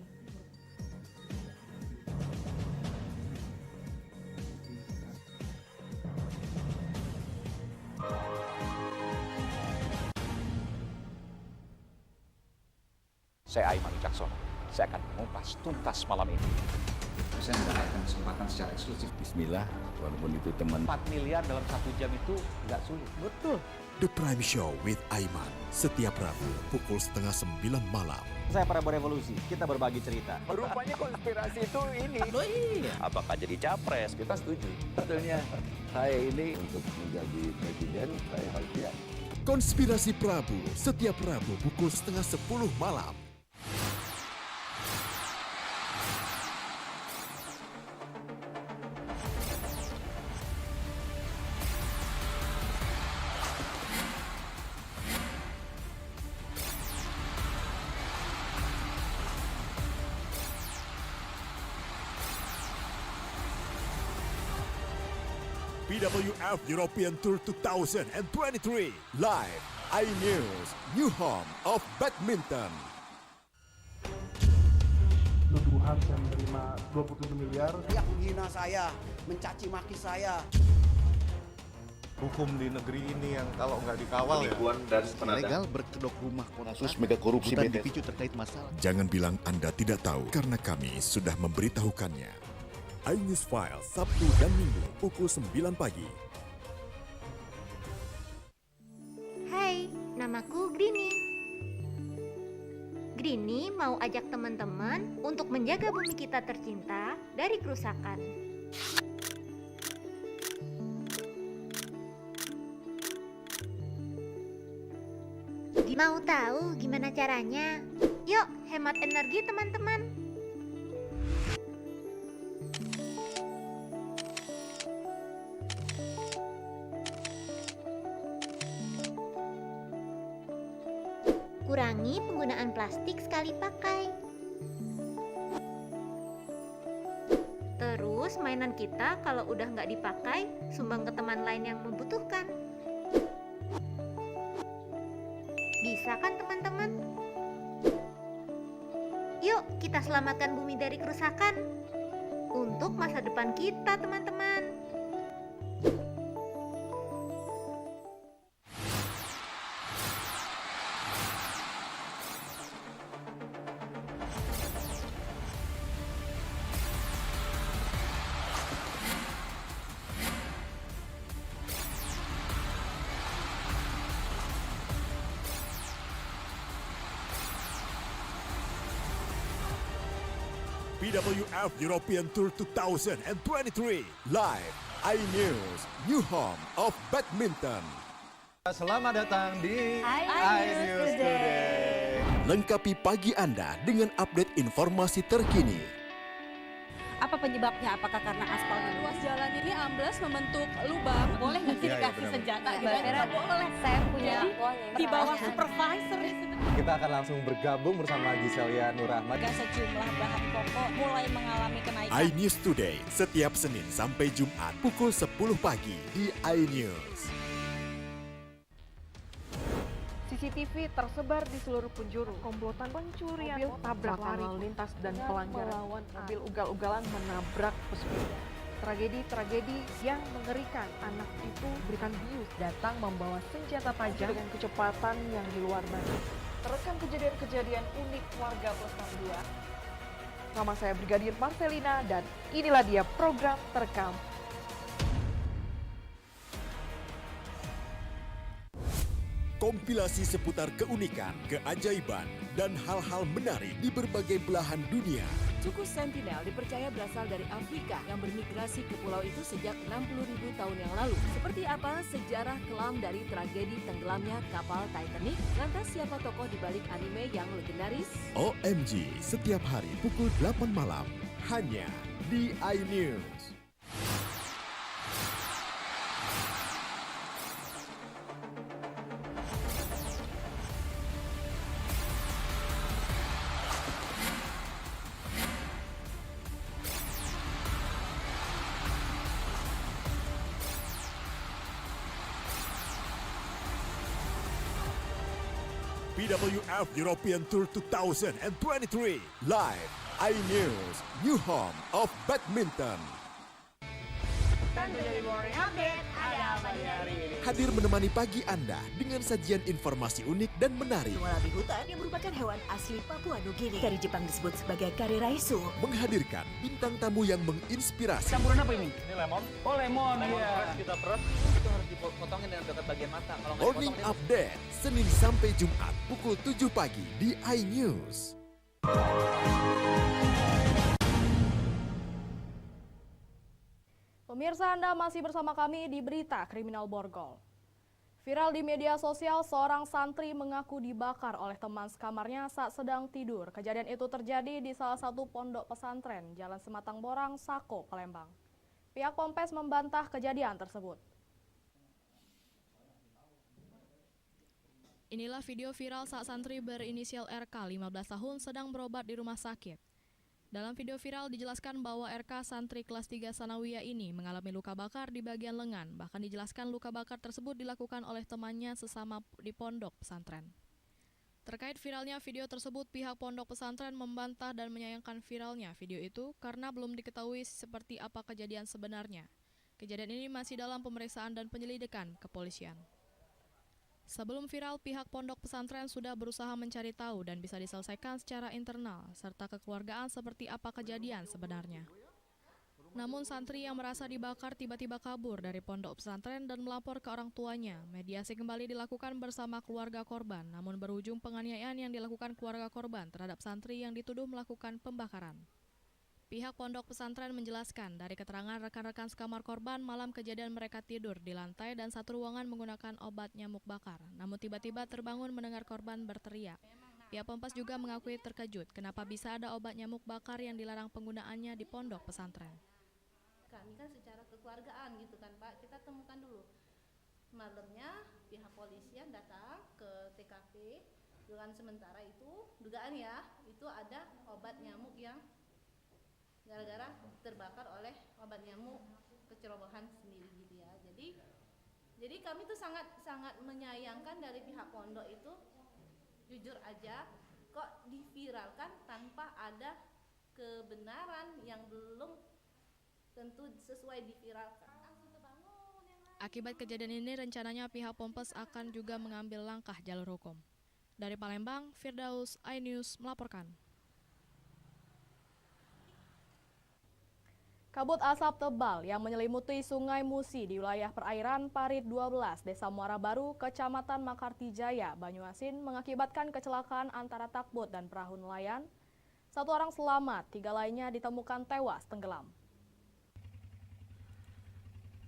Saya Aiman Wicaksono. Saya akan mengupas tuntas malam ini. Saya mendapatkan kesempatan secara eksklusif. Bismillah, walaupun itu teman. 4 miliar dalam 1 jam itu nggak sulit. Betul. The Prime Show with Aiman, setiap Rabu pukul 8:30 malam. Saya Prabowo Revolusi, kita berbagi cerita. Rupanya konspirasi itu ini. Oh iya. Apakah jadi capres? Kita setuju. Sebetulnya saya ini untuk menjadi presiden, saya harus siap. Konspirasi Prabu, setiap Rabu pukul 9:30 malam. BWF European Tour 2023 live iNews, new home of badminton. Tuduhan saya menerima 27 miliar. Dia menghina saya, mencaci maki saya. Hukum di negeri ini yang kalau nggak dikawal Legal berkedok rumah Kasus mega korupsi dipicu terkait masalah. Jangan bilang Anda tidak tahu, karena kami sudah memberitahukannya. iNews File, Sabtu dan Minggu, pukul 9 pagi. Hai, namaku Grini. Grini mau ajak teman-teman untuk menjaga bumi kita tercinta dari kerusakan. Mau tahu gimana caranya? Yuk, hemat energi teman-teman. Kurangi penggunaan plastik sekali pakai. Terus mainan kita kalau udah nggak dipakai, sumbang ke teman lain yang membutuhkan. Bisa kan teman-teman? Yuk kita selamatkan bumi dari kerusakan. Untuk masa depan kita teman-teman. BWF European Tour 2023 live iNews, new home of badminton. Selamat datang di iNews Today. Lengkapi pagi Anda dengan update informasi terkini. Apa penyebabnya? Apakah karena aspal Ruas jalan ini ambles membentuk lubang. Boleh nggak sih dikasih senjata gitu? Nggak boleh. Saya punya Di bawah supervisor. Kita akan langsung bergabung bersama Giselia Nurrahmat. Sejumlah bahan pokok mulai mengalami kenaikan. iNews Today, setiap Senin sampai Jumat pukul 10 pagi di iNews. CCTV tersebar di seluruh penjuru. Komplotan pencurian, mobil tabrak lalu lintas dan pelanggaran melawan mobil ugal-ugalan menabrak pesepeda. Tragedi-tragedi yang mengerikan. Anak itu berikan bius datang membawa senjata tajam dengan kecepatan yang di luar batas. Terekam kejadian-kejadian unik warga Plus 62. Nama saya Brigadir Marcelina dan inilah dia program Terekam. Kompilasi seputar keunikan, keajaiban, dan hal-hal menarik di berbagai belahan dunia. Suku Sentinel dipercaya berasal dari Afrika yang bermigrasi ke pulau itu sejak 60.000 tahun yang lalu. Seperti apa sejarah kelam dari tragedi tenggelamnya kapal Titanic? Lantas siapa tokoh di balik anime yang legendaris? OMG, setiap hari pukul 8 malam, hanya di iNews. BWF European Tour 2023 live iNews, new home of badminton. Hadir menemani pagi Anda dengan sajian informasi unik dan menarik. Wallaby hutan yang merupakan hewan asli Papua Nugini. Dari Jepang disebut sebagai kariraisu. Menghadirkan bintang tamu yang menginspirasi. Campuran apa ini? Ini lemon. Oh, lemon. Lemon kita peres. Itu harus dipotongin dengan dekat bagian mata. Kalau nggak Morning dipotong, Update, Senin sampai Jumat pukul 7 pagi di iNews. Pemirsa, Anda masih bersama kami di Berita Kriminal Borgol. Viral di media sosial, seorang santri mengaku dibakar oleh teman sekamarnya saat sedang tidur. Kejadian itu terjadi di salah satu pondok pesantren, Jalan Sematang Borang, Sako, Palembang. Pihak Polres membantah kejadian tersebut. Inilah video viral saat santri berinisial RK, 15 tahun, sedang berobat di rumah sakit. Dalam video viral dijelaskan bahwa RK santri kelas 3 Sanawiyah ini mengalami luka bakar di bagian lengan. Bahkan dijelaskan luka bakar tersebut dilakukan oleh temannya sesama di pondok pesantren. Terkait viralnya video tersebut, pihak pondok pesantren membantah dan menyayangkan viralnya video itu karena belum diketahui seperti apa kejadian sebenarnya. Kejadian ini masih dalam pemeriksaan dan penyelidikan kepolisian. Sebelum viral, pihak pondok pesantren sudah berusaha mencari tahu dan bisa diselesaikan secara internal, serta kekeluargaan seperti apa kejadian sebenarnya. Namun santri yang merasa dibakar tiba-tiba kabur dari pondok pesantren dan melapor ke orang tuanya. Mediasi kembali dilakukan bersama keluarga korban, namun berujung penganiayaan yang dilakukan keluarga korban terhadap santri yang dituduh melakukan pembakaran. Pihak pondok pesantren menjelaskan dari keterangan rekan-rekan sekamar korban, malam kejadian mereka tidur di lantai dan satu ruangan menggunakan obat nyamuk bakar. Namun tiba-tiba terbangun mendengar korban berteriak. Pihak Polres juga mengakui terkejut kenapa bisa ada obat nyamuk bakar yang dilarang penggunaannya di pondok pesantren. Kami kan secara kekeluargaan gitu kan Pak, kita temukan dulu. Malamnya pihak polisian datang ke TKP, dugaan sementara itu, dugaan ya, itu ada obat nyamuk yang gara-gara terbakar oleh obat nyamuk kecerobohan sendiri gitu ya. Jadi kami tuh sangat menyayangkan dari pihak pondok itu, jujur aja kok diviralkan tanpa ada kebenaran yang belum tentu sesuai diviralkan. Akibat kejadian ini rencananya pihak Polres akan juga mengambil langkah jalur hukum. Dari Palembang, Firdaus, iNews melaporkan. Kabut asap tebal yang menyelimuti Sungai Musi di wilayah perairan Parit 12, Desa Muara Baru, Kecamatan Makarti Jaya, Banyuasin mengakibatkan kecelakaan antara takbot dan perahu nelayan. 1 orang selamat, 3 lainnya ditemukan tewas tenggelam.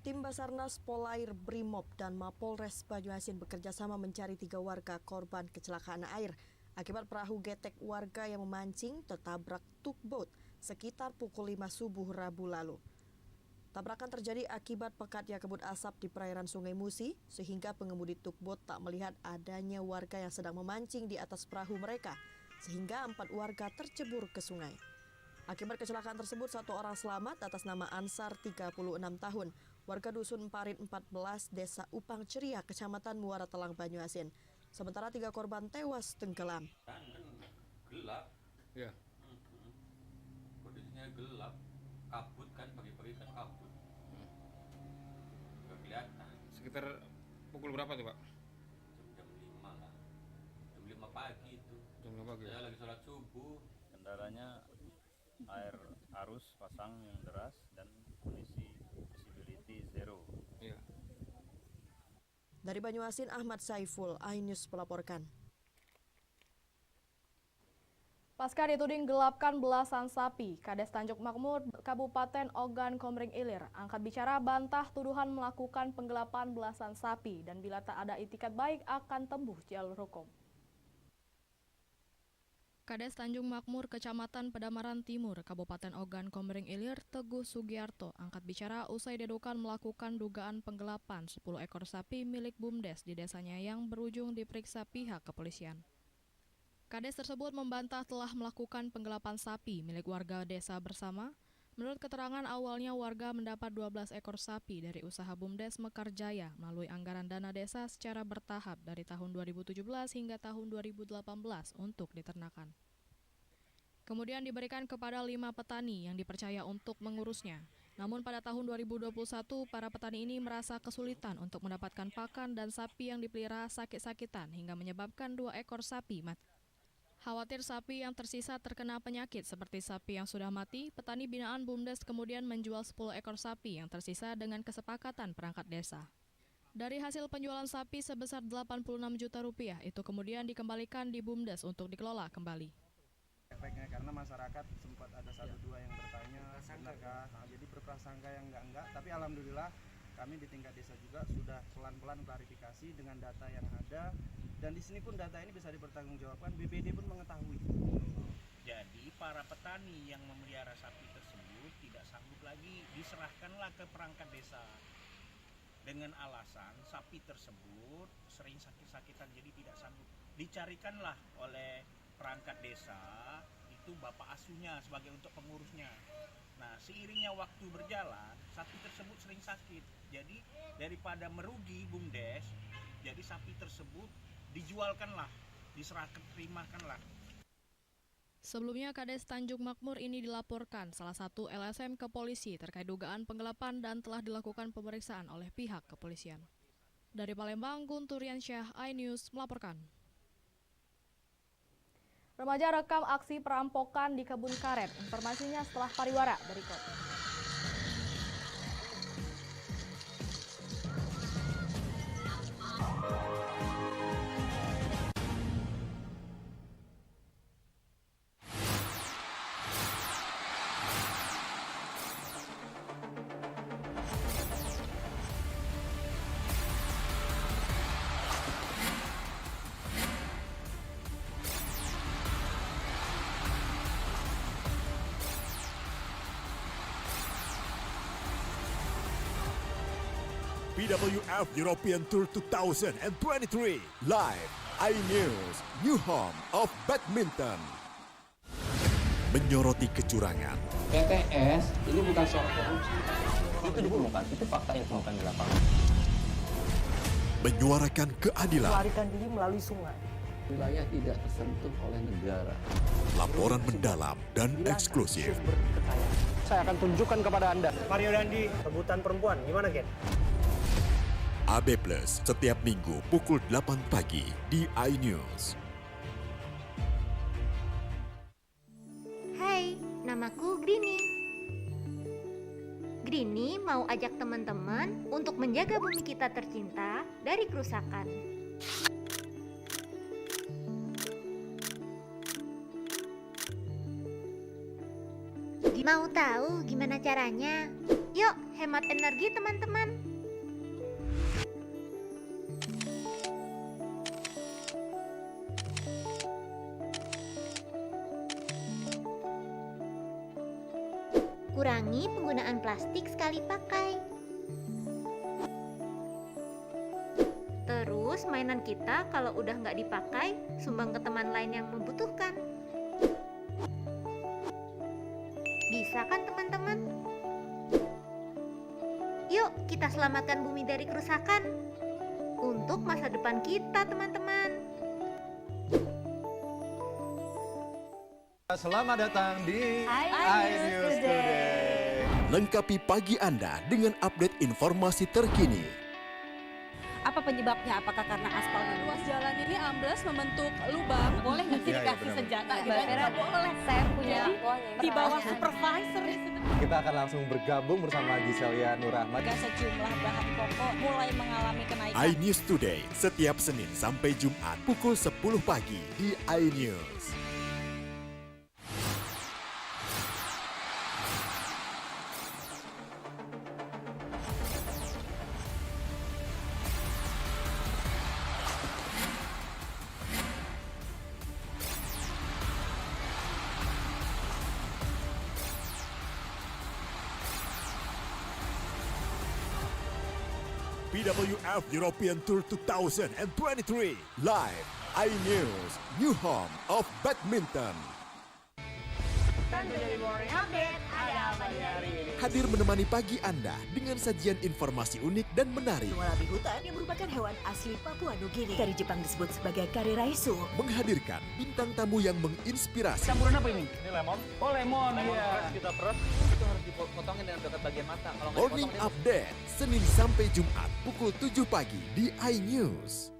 Tim Basarnas Polair Brimob dan Mapolres Banyuasin bekerjasama mencari 3 warga korban kecelakaan air. akibat perahu getek warga yang memancing tertabrak tugboat sekitar pukul 5 subuh Rabu lalu. Tabrakan terjadi akibat pekatnya kabut asap di perairan Sungai Musi, sehingga pengemudi tugboat tak melihat adanya warga yang sedang memancing di atas perahu mereka, sehingga 4 warga tercebur ke sungai. Akibat kecelakaan tersebut, 1 orang selamat atas nama Ansar, 36 tahun, warga Dusun Parit 14, Desa Upang Ceria, Kecamatan Muara Telang, Banyuasin. Sementara 3 korban tewas tenggelam. Gelap. Ya. Kondisinya gelap. Kabut kan, pagi-pagi kan kabut. Gak kelihatan. Sekitar pukul berapa tuh, Pak? Jam 5 lah. Jam 5 pagi itu. Jam 5 pagi. Saya lagi sholat subuh. Kendalanya air arus pasang yang deras dan kondisi visibility zero. Iya. Dari Banyuasin, Ahmad Saiful, iNews melaporkan. Pasca dituding gelapkan belasan sapi, Kades Tanjung Makmur, Kabupaten Ogan Komering Ilir, angkat bicara bantah tuduhan melakukan penggelapan belasan sapi dan bila tak ada itikat baik akan tempuh jalur hukum. Kades Tanjung Makmur, Kecamatan Pedamaran Timur, Kabupaten Ogan Komering Ilir, Teguh Sugiarto, angkat bicara usai dedukan melakukan dugaan penggelapan 10 ekor sapi milik BUMDes di desanya yang berujung diperiksa pihak kepolisian. Kades tersebut membantah telah melakukan penggelapan sapi milik warga desa bersama. Menurut keterangan awalnya, warga mendapat 12 ekor sapi dari usaha BUMDes Mekarjaya melalui anggaran dana desa secara bertahap dari tahun 2017 hingga tahun 2018 untuk diternakan. Kemudian diberikan kepada 5 petani yang dipercaya untuk mengurusnya. Namun pada tahun 2021, para petani ini merasa kesulitan untuk mendapatkan pakan dan sapi yang dipelihara sakit-sakitan hingga menyebabkan 2 ekor sapi mati. Khawatir sapi yang tersisa terkena penyakit seperti sapi yang sudah mati, petani binaan BUMDes kemudian menjual 10 ekor sapi yang tersisa dengan kesepakatan perangkat desa. Dari hasil penjualan sapi sebesar 86 juta rupiah, itu kemudian dikembalikan di BUMDes untuk dikelola kembali. Efeknya karena masyarakat sempat ada 1-2 yang bertanya, benarkah? Nah, jadi berprasangka yang enggak, tapi alhamdulillah kami di tingkat desa juga sudah pelan-pelan klarifikasi dengan data yang ada. Dan di sini pun data ini bisa dipertanggungjawabkan, BPD pun mengetahui. Jadi para petani yang memelihara sapi tersebut tidak sanggup lagi, diserahkanlah ke perangkat desa. Dengan alasan sapi tersebut sering sakit-sakitan jadi tidak sanggup. Dicarikanlah oleh perangkat desa, itu bapak asuhnya sebagai untuk pengurusnya. Nah, seiringnya waktu berjalan, sapi tersebut sering sakit. Jadi daripada merugi BUMDes, jadi sapi tersebut dijualkanlah, diserahkan, terimakanlah. Sebelumnya, Kades Tanjung Makmur ini dilaporkan salah satu LSM ke polisi terkait dugaan penggelapan dan telah dilakukan pemeriksaan oleh pihak kepolisian. Dari Palembang, Guntur Yansyah, iNews melaporkan. Remaja rekam aksi perampokan di kebun karet. Informasinya setelah pariwara berikut. BWF European Tour 2023 live iNews, new home of badminton. Menyoroti kecurangan. PTS ini bukan soal korupsi. Itu ditemukan, itu fakta yang ditemukan di lapangan. Menyuarakan keadilan. Melarikan diri melalui sungai. Wilayah tidak tersentuh oleh negara. Laporan mendalam dan eksklusif. Saya akan tunjukkan kepada Anda. Mario Dandi, rebutan perempuan, gimana Ken? AB Plus setiap minggu pukul 8 pagi di iNews. Hai, namaku Grini. Grini mau ajak teman-teman untuk menjaga bumi kita tercinta dari kerusakan. Mau tahu gimana caranya? Yuk, hemat energi teman-teman. Kurangi penggunaan plastik sekali pakai. Terus mainan kita kalau udah nggak dipakai, sumbang ke teman lain yang membutuhkan. Bisa kan teman-teman? Yuk kita selamatkan bumi dari kerusakan untuk masa depan kita teman-teman. Selamat datang di iNews Today. Lengkapi pagi Anda dengan update informasi terkini. Apa penyebabnya? Apakah karena aspal ruas jalan ini ambles membentuk lubang? Boleh nggak sih dikasih senjata? Nggak boleh. Saya punya di bawah supervisor. Kita akan langsung bergabung bersama Giselia Nurahmat. Sejumlah bahan pokok mulai mengalami kenaikan. iNews Today setiap Senin sampai Jumat pukul 10 pagi di iNews. BWF European Tour 2023 live iNews, new home of badminton. Hadir menemani pagi Anda dengan sajian informasi unik dan menarik. Wallaby hutan yang merupakan hewan asli Papua Nugini dari Jepang disebut sebagai kariraisu. Menghadirkan bintang tamu yang menginspirasi. Campuran apa ini? Ini lemon. Oh lemon, iya. Kita peras. Itu harus dipotongin dengan dekat bagian mata. Kalau nggak Morning dipotong, Update Senin sampai Jumat pukul 7 pagi di iNews.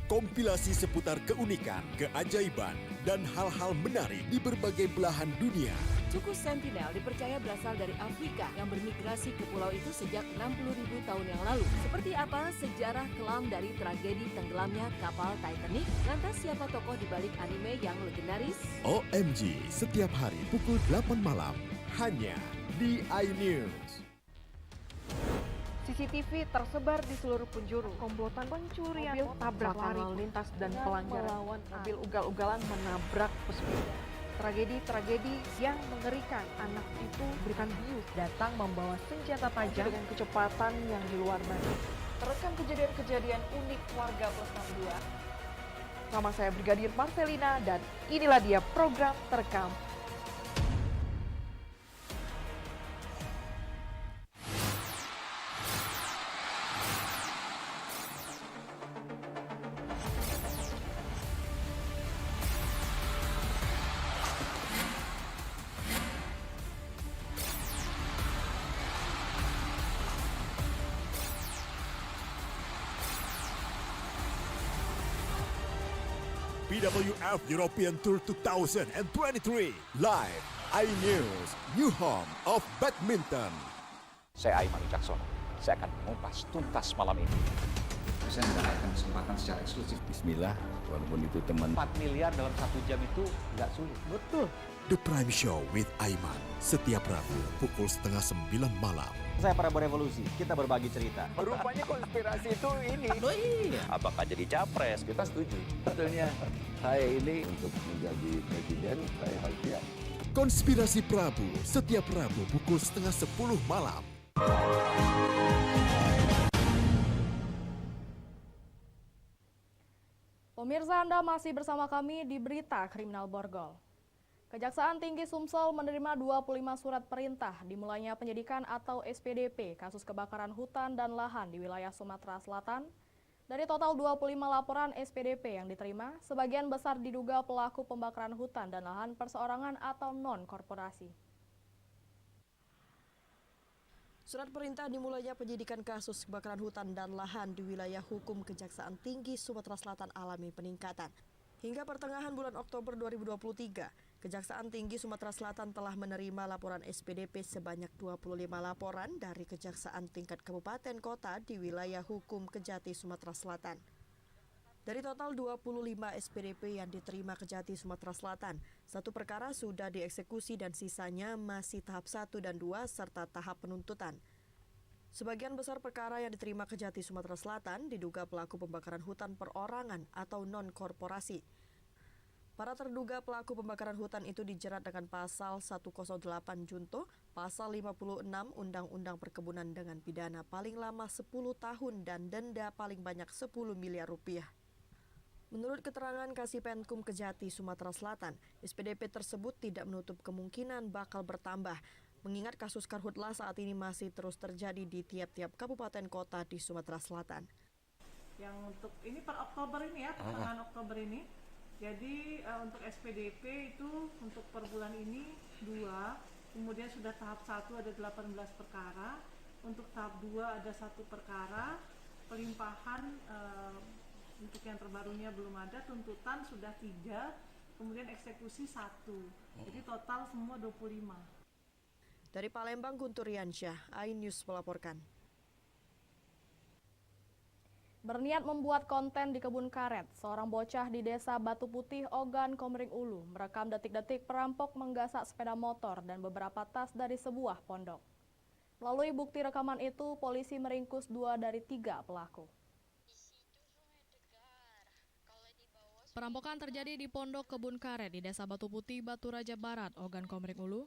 Kompilasi seputar keunikan, keajaiban, dan hal-hal menarik di berbagai belahan dunia. Suku Sentinel dipercaya berasal dari Afrika yang bermigrasi ke pulau itu sejak 60.000 tahun yang lalu. Seperti apa sejarah kelam dari tragedi tenggelamnya kapal Titanic? Lantas siapa tokoh di balik anime yang legendaris? OMG setiap hari pukul 8 malam hanya di iNews. CCTV tersebar di seluruh penjuru. Komplotan pencurian mobil, tabrak lari lintas dan pelanggaran. Melawan mobil ugal-ugalan menabrak pesepeda. Tragedi-tragedi yang mengerikan. Anak itu berikan bius datang membawa senjata tajam dengan kecepatan yang di luar batas. Terekam kejadian-kejadian unik warga plus 62. Nama saya Brigadir Marcelina dan inilah dia program terekam. BWF European Tour 2023 live iNews, new home of badminton. Saya Aiman Wicaksono. Saya akan mengupas tuntas malam ini. Saya mendapatkan kesempatan secara eksklusif. Bismillah, walaupun itu teman. 4 miliar dalam 1 jam itu nggak sulit. Betul. The Prime Show with Aiman setiap Rabu pukul 8:30 malam. Saya Prabowo Revolusi, kita berbagi cerita. Rupanya konspirasi itu ini. Oh iya. Apakah jadi capres? Kita setuju. Sebetulnya saya ini untuk menjadi presiden, saya harus siap. Konspirasi Prabu setiap Rabu pukul 9:30 malam. Pemirsa, Anda masih bersama kami di Berita Kriminal Borgol. Kejaksaan Tinggi Sumsel menerima 25 surat perintah dimulainya penyidikan atau SPDP kasus kebakaran hutan dan lahan di wilayah Sumatera Selatan. Dari total 25 laporan SPDP yang diterima, sebagian besar diduga pelaku pembakaran hutan dan lahan perseorangan atau non-korporasi. Surat perintah dimulainya penyidikan kasus kebakaran hutan dan lahan di wilayah hukum Kejaksaan Tinggi Sumatera Selatan alami peningkatan. Hingga pertengahan bulan Oktober 2023, Kejaksaan Tinggi Sumatera Selatan telah menerima laporan SPDP sebanyak 25 laporan dari Kejaksaan tingkat kabupaten kota di wilayah hukum Kejati Sumatera Selatan. Dari total 25 SPDP yang diterima Kejati Sumatera Selatan, 1 perkara sudah dieksekusi dan sisanya masih tahap 1 dan 2 serta tahap penuntutan. Sebagian besar perkara yang diterima Kejati Sumatera Selatan diduga pelaku pembakaran hutan perorangan atau non-korporasi. Para terduga pelaku pembakaran hutan itu dijerat dengan pasal 108 Junto, Pasal 56 Undang-Undang Perkebunan dengan pidana paling lama 10 tahun dan denda paling banyak 10 miliar rupiah. Menurut keterangan Kasipenkum Kejati, Sumatera Selatan, SPDP tersebut tidak menutup kemungkinan bakal bertambah, mengingat kasus karhutlah saat ini masih terus terjadi di tiap-tiap kabupaten kota di Sumatera Selatan. Yang untuk ini per Oktober ini ya, pertengahan Oktober ini. Jadi untuk SPDP itu untuk per bulan ini 2. Kemudian sudah tahap 1 ada 18 perkara, untuk tahap 2 ada 1 perkara, pelimpahan untuk yang terbarunya belum ada, tuntutan sudah 3, kemudian eksekusi 1. Jadi total semua 25. Dari Palembang, Guntur Riansyah, iNews melaporkan. Berniat membuat konten di kebun karet, seorang bocah di desa Batu Putih, Ogan, Komering Ulu merekam detik-detik perampok menggasak sepeda motor dan beberapa tas dari sebuah pondok. Melalui bukti rekaman itu, polisi meringkus 2 dari 3 pelaku. Perampokan terjadi di pondok kebun karet di desa Batu Putih, Batu Raja Barat, Ogan, Komering Ulu.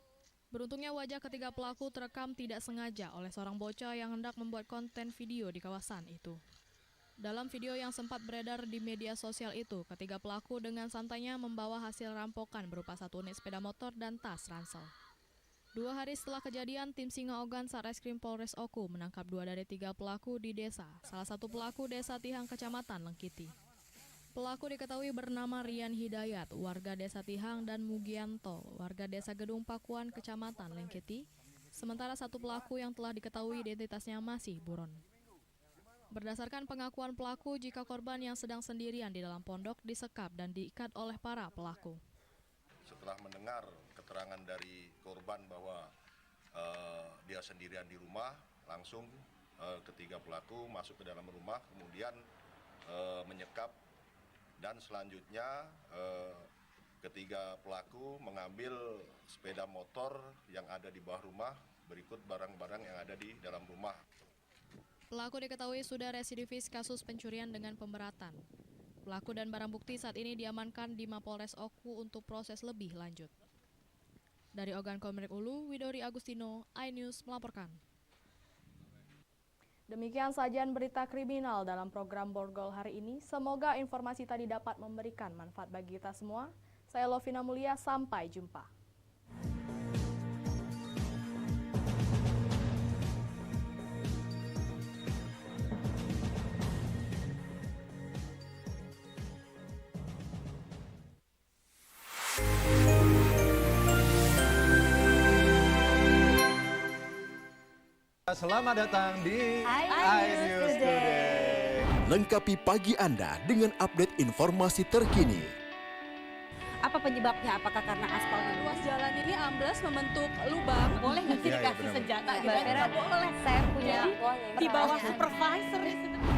Beruntungnya wajah ketiga pelaku terekam tidak sengaja oleh seorang bocah yang hendak membuat konten video di kawasan itu. Dalam video yang sempat beredar di media sosial itu, ketiga pelaku dengan santainya membawa hasil rampokan berupa 1 unit sepeda motor dan tas ransel. 2 hari setelah kejadian, tim Singa Ogan Satreskrim Polres Oku menangkap 2 dari 3 pelaku di desa. Salah satu pelaku desa Tihang, Kecamatan Lengkiti. Pelaku diketahui bernama Rian Hidayat, warga desa Tihang, dan Mugianto, warga desa Gedung Pakuan, Kecamatan Lengkiti. Sementara 1 pelaku yang telah diketahui identitasnya masih buron. Berdasarkan pengakuan pelaku, jika korban yang sedang sendirian di dalam pondok disekap dan diikat oleh para pelaku. Setelah mendengar keterangan dari korban bahwa dia sendirian di rumah, langsung ketiga pelaku masuk ke dalam rumah, kemudian menyekap, dan selanjutnya ketiga pelaku mengambil sepeda motor yang ada di bawah rumah, berikut barang-barang yang ada di dalam rumah. Pelaku diketahui sudah residivis kasus pencurian dengan pemberatan. Pelaku dan barang bukti saat ini diamankan di Mapolres Oku untuk proses lebih lanjut. Dari Ogan Komering Ulu, Widori Agustino, iNews melaporkan. Demikian sajian berita kriminal dalam program Borgol hari ini. Semoga informasi tadi dapat memberikan manfaat bagi kita semua. Saya Lovina Mulia, sampai jumpa. Selamat datang di iNews Today. Lengkapi pagi Anda dengan update informasi terkini. Apa penyebabnya? Apakah karena aspal ruas jalan ini amblas membentuk lubang? Boleh nggak sih dikasih senjata? Nggak boleh. Saya punya di bawah supervisor.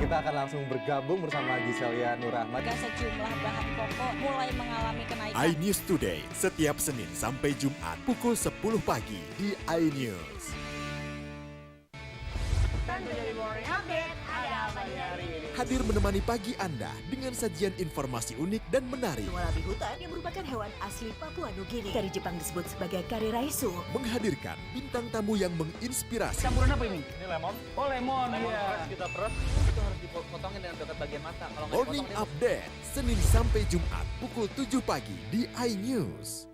Kita akan langsung bergabung bersama Giselia Nurahmat. Sejumlah bahan pokok mulai mengalami kenaikan. iNews Today setiap Senin sampai Jumat pukul 10 pagi di iNews. Hadir menemani pagi Anda dengan sajian informasi unik dan menarik. Wallaby hutan yang merupakan hewan asli Papua Nugini. Dari Jepang disebut sebagai kare raisu. Menghadirkan bintang tamu yang menginspirasi. Campuran apa ini? Ini lemon. Oh lemon, iya. Kita peras, itu harus dipotongin dengan dekat bagian mata. Kalau nggak Morning Update, Senin sampai Jumat pukul 7 pagi di iNews.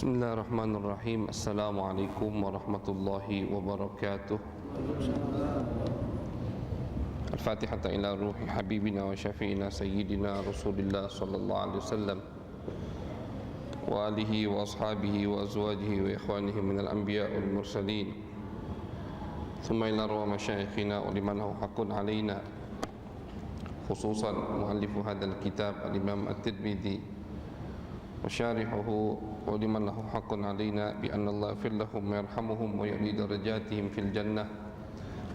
Bismillahirrahmanirrahim. Assalamualaikum warahmatullahi wabarakatuh. Al-Fatihah ila ruhi habibina wa syafi'ina sayyidina Rasulillah sallallahu alaihi wasallam wa alihi wa ashabihi wa azwajihi wa ikhwanihi minal anbiya wal mursalin. Thumma ila arwah masyayikhina wa liman lahu haqqun alaina, khususan muallifu hadzal kitab al-Imam At-Tirmidzi wa syarihuhu ولمن له حق علينا بأن الله يغفر لهم ويرحمهم ويعلي درجاتهم في الجنة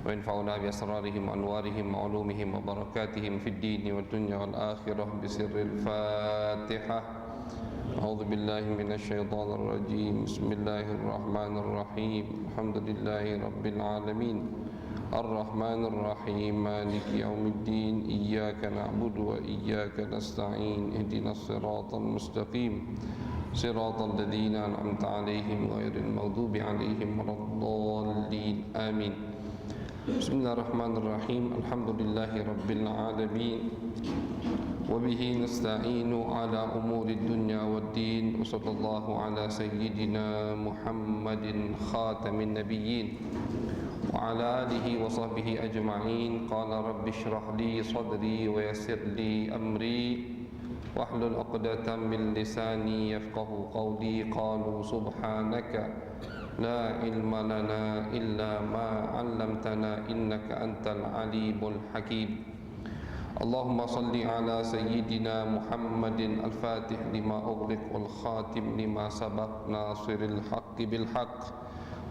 وينفعنا بأسرارهم وأنوارهم وعلومهم وبركاتهم في الدين والدنيا والآخرة بسر الفاتحة. أعوذ بالله من الشيطان الرجيم. بسم الله الرحمن الرحيم. الحمد لله رب العالمين الرحمن الرحيم مالك يوم الدين إياك نعبد وإياك نستعين اهدنا الصراط المستقيم صراط الذين أنعمت عليهم غير المغضوب عليهم ولا الضالين آمين. بسم الله الرحمن الرحيم. الحمد لله رب العالمين وبه نستعين على أمور الدنيا والدين وصلى الله على سيدنا محمد خاتم النبيين وعلى آله وصحبه أجمعين. قال رب اشرح لي صدري ويسر لي أمري واحلل عقدة من لساني يفقه قولي. قالوا سبحانك لا علم لنا إلا ما علمتنا إنك أنت العليم الحكيم. اللهم صل على سيدنا محمد الفاتح لما أغلق والخاتم لما سبق ناصر الحق بالحق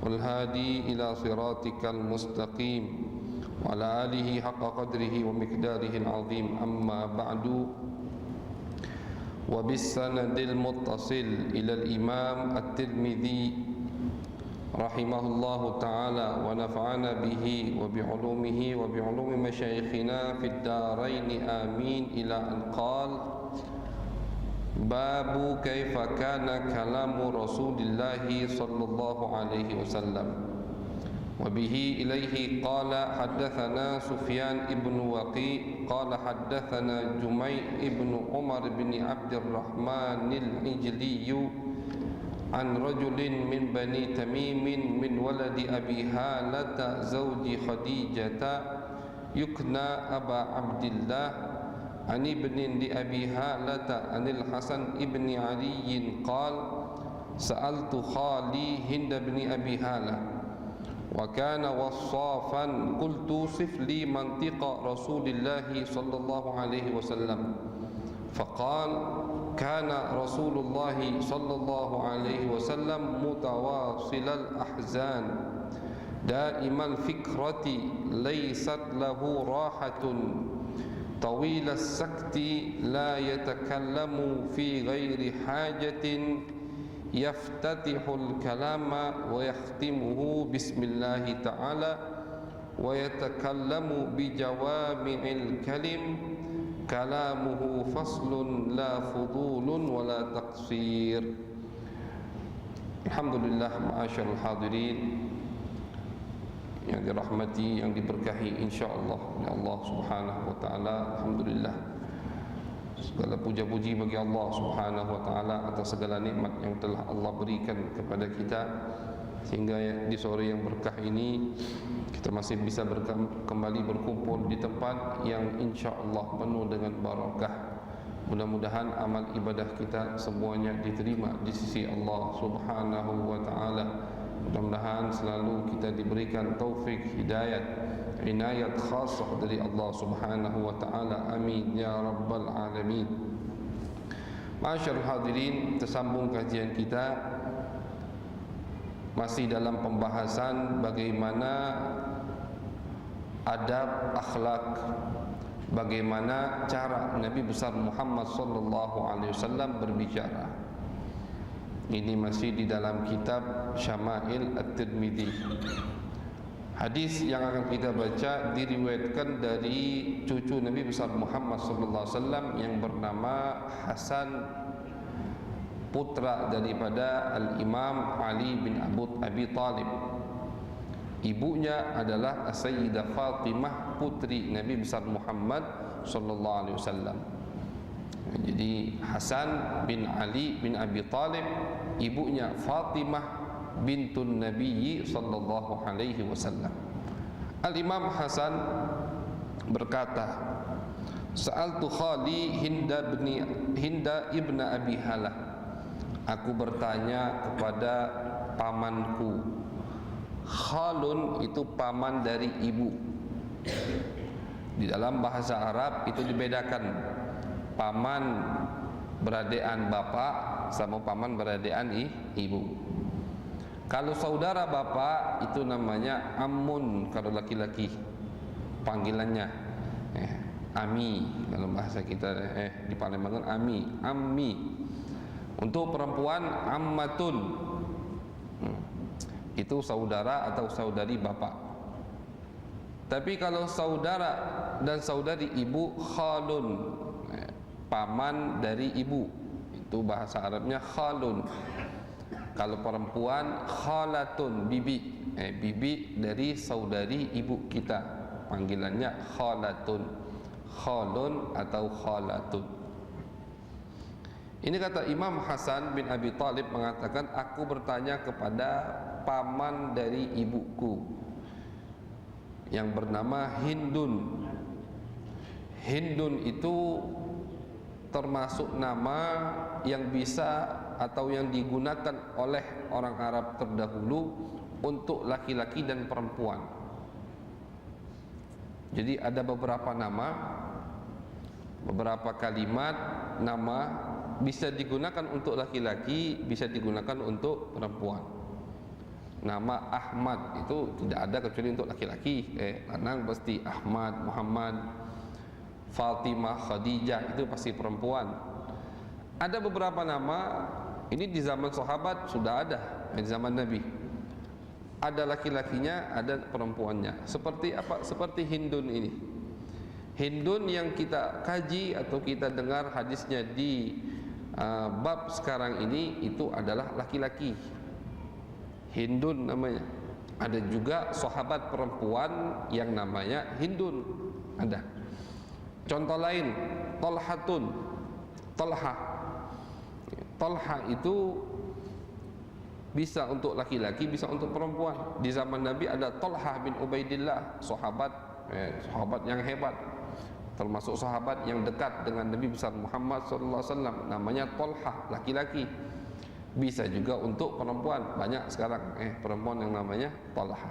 والهادي إلى صراطك المستقيم وعلى آله حق قدره ومقداره العظيم. أما بعد وبالسند المتصل إلى الإمام الترمذي رحمه الله تعالى ونفعنا به وبعلومه وبعلوم مشايخنا في الدارين آمين إلى أن قال: باب كيف كان كلام رسول الله صلى الله عليه وسلم. وبه إليه قال: حدثنا سفيان بن وقيع قال حدثنا جميع بن عمر بن عبد الرحمن العجلي عن رجل من بني تميم من ولد أبي هالة زوج خديجة يكنى أبا عبد الله عن ابن لأبي هالة عن الحسن ابن علي قال: سألت خالي هند بن أبي هالة وكان وصافا قلت صف لي منطق رسول الله صلى الله عليه وسلم فقال: كان رسول الله صلى الله عليه وسلم متواصل الأحزان دائم الفكرة ليست له راحة طويل السكت لا يتكلم في غير حاجة يفتتح الكلام ويختمه بسم الله تعالى ويتكلم بجوامع الكلم كلامه فصل لا فضول ولا تقصير. Alhamdulillah, ma'asyarul hadirin yang dirahmati, yang diberkahi insyaallah oleh Allah Subhanahu wa taala. Alhamdulillah, segala puja-puji bagi Allah Subhanahu wa taala atas segala nikmat yang telah Allah berikan kepada kita sehingga di sore yang berkah ini kita masih bisa kembali berkumpul di tempat yang insyaallah penuh dengan barakah. Mudah-mudahan amal ibadah kita semuanya diterima di sisi Allah Subhanahu wa taala. Mudah-mudahan selalu kita diberikan taufik, hidayat, inayat khasah dari Allah Subhanahu wa taala. Amin ya rabbal alamin. Ma'asyarul hadirin, tersambung kajian kita masih dalam pembahasan bagaimana adab akhlak, bagaimana cara Nabi besar Muhammad sallallahu alaihi wasallam berbicara. Ini masih di dalam kitab Syama'il At-Tirmidzi. Hadis yang akan kita baca diriwayatkan dari cucu Nabi besar Muhammad sallallahu alaihi wasallam yang bernama Hasan, putra daripada Al-Imam Ali bin Abi Talib. Ibunya adalah Sayyidah Fatimah, putri Nabi besar Muhammad sallallahu alaihi wasallam. Jadi Hasan bin Ali bin Abi Talib, ibunya Fatimah bintun Nabi sallallahu alaihi wasallam. Al-Imam Hasan berkata, "Sa'altu khali Hinda ibn Abi Halah." Aku bertanya kepada pamanku. Khalun itu paman dari ibu. Di dalam bahasa Arab itu dibedakan. Paman beradekan bapak sama paman beradean ibu. Kalau saudara bapak itu namanya ammun kalau laki-laki, panggilannya ami. Kalau bahasa kita di Palembang kan ammi. Untuk perempuan ammatun, itu saudara atau saudari bapak. Tapi kalau saudara dan saudari ibu, khalun, paman dari ibu, itu bahasa Arabnya khalun. Kalau perempuan khalatun, bibi, bibi dari saudari ibu kita, panggilannya khalatun, khalun atau khalatun. Ini kata Imam Hasan bin Abi Thalib mengatakan, aku bertanya kepada paman dari ibuku yang bernama Hindun. Hindun itu termasuk nama yang bisa atau yang digunakan oleh orang Arab terdahulu untuk laki-laki dan perempuan. Jadi ada beberapa nama, beberapa kalimat nama bisa digunakan untuk laki-laki, bisa digunakan untuk perempuan. Nama Ahmad itu tidak ada kecuali untuk laki-laki, lanang pasti Ahmad, Muhammad. Fatimah, Khadijah itu pasti perempuan. Ada beberapa nama ini di zaman sahabat sudah ada, di zaman Nabi. Ada laki-lakinya, ada perempuannya. Seperti apa? Seperti Hindun ini. Hindun yang kita kaji atau kita dengar hadisnya di bab sekarang ini itu adalah laki-laki. Hindun namanya. Ada juga sahabat perempuan yang namanya Hindun. Ada. Contoh lain, Talhatun. Talha. Talha itu bisa untuk laki-laki, bisa untuk perempuan. Di zaman Nabi ada Talha bin Ubaidillah, sahabat yang hebat, termasuk sahabat yang dekat dengan Nabi besar Muhammad SAW. Namanya Talha, laki-laki. Bisa juga untuk perempuan. Banyak sekarang perempuan yang namanya Talha.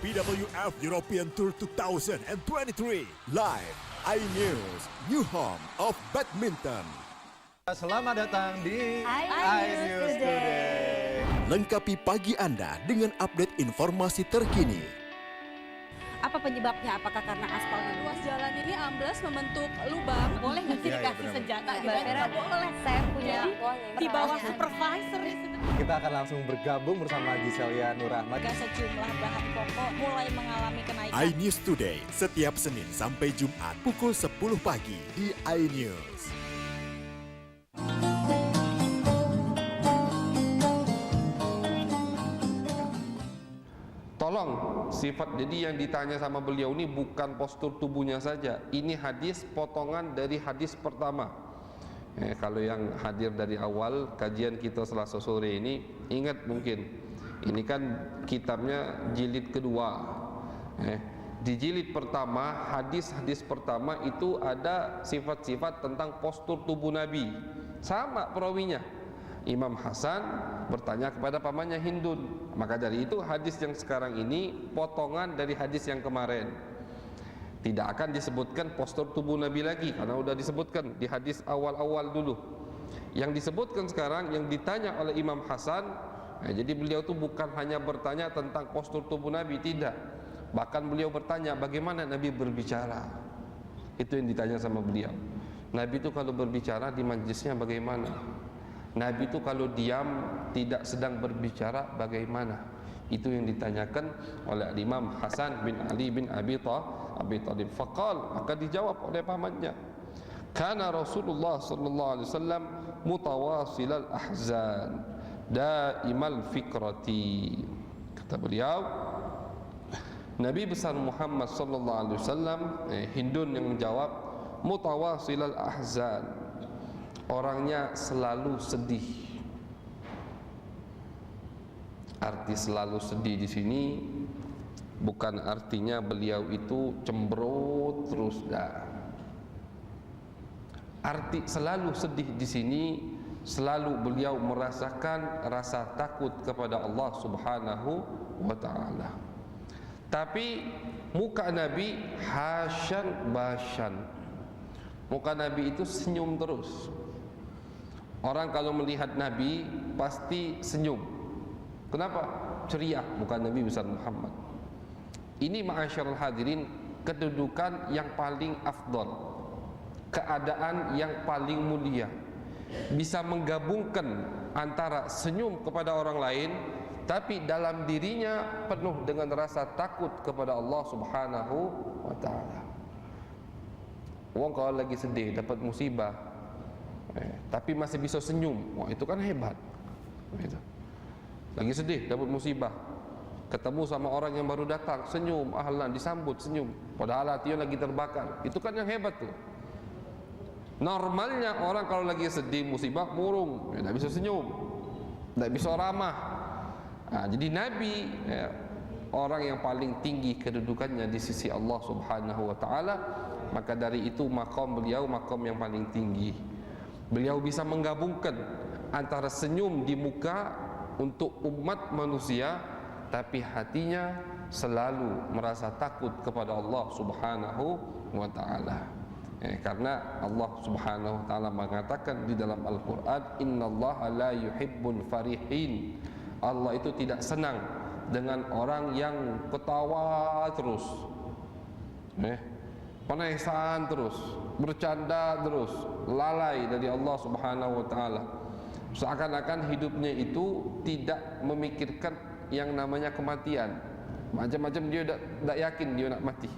BWF European Tour 2023 live iNews, new home of badminton. Selamat datang di iNews Today. Lengkapi pagi Anda dengan update informasi terkini. Apa penyebabnya? Apakah karena aspal Ruas jalan ini amblas membentuk lubang. Boleh nggak sih dikasih senjata? Nggak boleh. Saya punya Di bawah supervisor. Kita akan langsung bergabung bersama Giselia Nurahmat. Sejumlah bahan pokok mulai mengalami kenaikan. iNews Today setiap Senin sampai Jumat pukul 10 pagi di iNews. Tolong, sifat jadi yang ditanya sama beliau ini bukan postur tubuhnya saja. Ini hadis potongan dari hadis pertama. Kalau yang hadir dari awal kajian kita Selasa sore ini, ingat mungkin ini kan kitabnya jilid kedua. Di jilid pertama, hadis-hadis pertama itu ada sifat-sifat tentang postur tubuh Nabi. Sama perawinya. Imam Hasan bertanya kepada pamannya Hindun. Maka dari itu hadis yang sekarang ini potongan dari hadis yang kemarin. Tidak akan disebutkan postur tubuh Nabi lagi karena sudah disebutkan di hadis awal-awal dulu. Yang disebutkan sekarang yang ditanya oleh Imam Hasan, jadi beliau itu bukan hanya bertanya tentang postur tubuh Nabi, tidak. Bahkan beliau bertanya bagaimana Nabi berbicara. Itu yang ditanya sama beliau. Nabi itu kalau berbicara di majlisnya bagaimana? Nabi itu kalau diam tidak sedang berbicara bagaimana? Itu yang ditanyakan oleh Imam Hasan bin Ali bin Abi Thalib. Faqal, maka dijawab oleh pamannya, kana Rasulullah sallallahu alaihi wasallam mutawasilal ahzan daimal fikrati. Kata beliau, Nabi besar Muhammad sallallahu alaihi wasallam, Hindun yang menjawab, mutawasilal ahzan, orangnya selalu sedih. Arti selalu sedih di sini bukan artinya beliau itu cemberut terus, dah. Arti selalu sedih di sini selalu beliau merasakan rasa takut kepada Allah Subhanahu wa taala. Tapi muka Nabi hasyan basyan. Muka Nabi itu senyum terus. Orang kalau melihat Nabi pasti senyum. Kenapa? Ceria muka Nabi besar Muhammad. Ini ma'asyiral hadirin kedudukan yang paling afdal, keadaan yang paling mulia, bisa menggabungkan antara senyum kepada orang lain tapi dalam dirinya penuh dengan rasa takut kepada Allah Subhanahu wa taala. Wong kalau lagi sedih dapat musibah tapi masih bisa senyum, wah itu kan hebat. Lagi sedih dapat musibah, ketemu sama orang yang baru datang, senyum, ahlan, disambut, senyum, padahal hatinya lagi terbakar. Itu kan yang hebat tuh. Normalnya orang kalau lagi sedih musibah murung, tidak bisa senyum, tidak bisa ramah. Nah, jadi Nabi orang yang paling tinggi kedudukannya di sisi Allah Subhanahu wa taala, maka dari itu maqam beliau maqam yang paling tinggi. Beliau bisa menggabungkan antara senyum di muka untuk umat manusia, tapi hatinya selalu merasa takut kepada Allah Subhanahu wa taala. Karena Allah Subhanahu wa taala mengatakan di dalam Al-Qur'an, innallaha la yuhibbul farihin. Allah itu tidak senang dengan orang yang ketawa terus, penesan terus, bercanda terus, lalai dari Allah Subhanahu wa taala. Seakan-akan hidupnya itu tidak memikirkan yang namanya kematian. Macam-macam dia tidak yakin dia nak mati.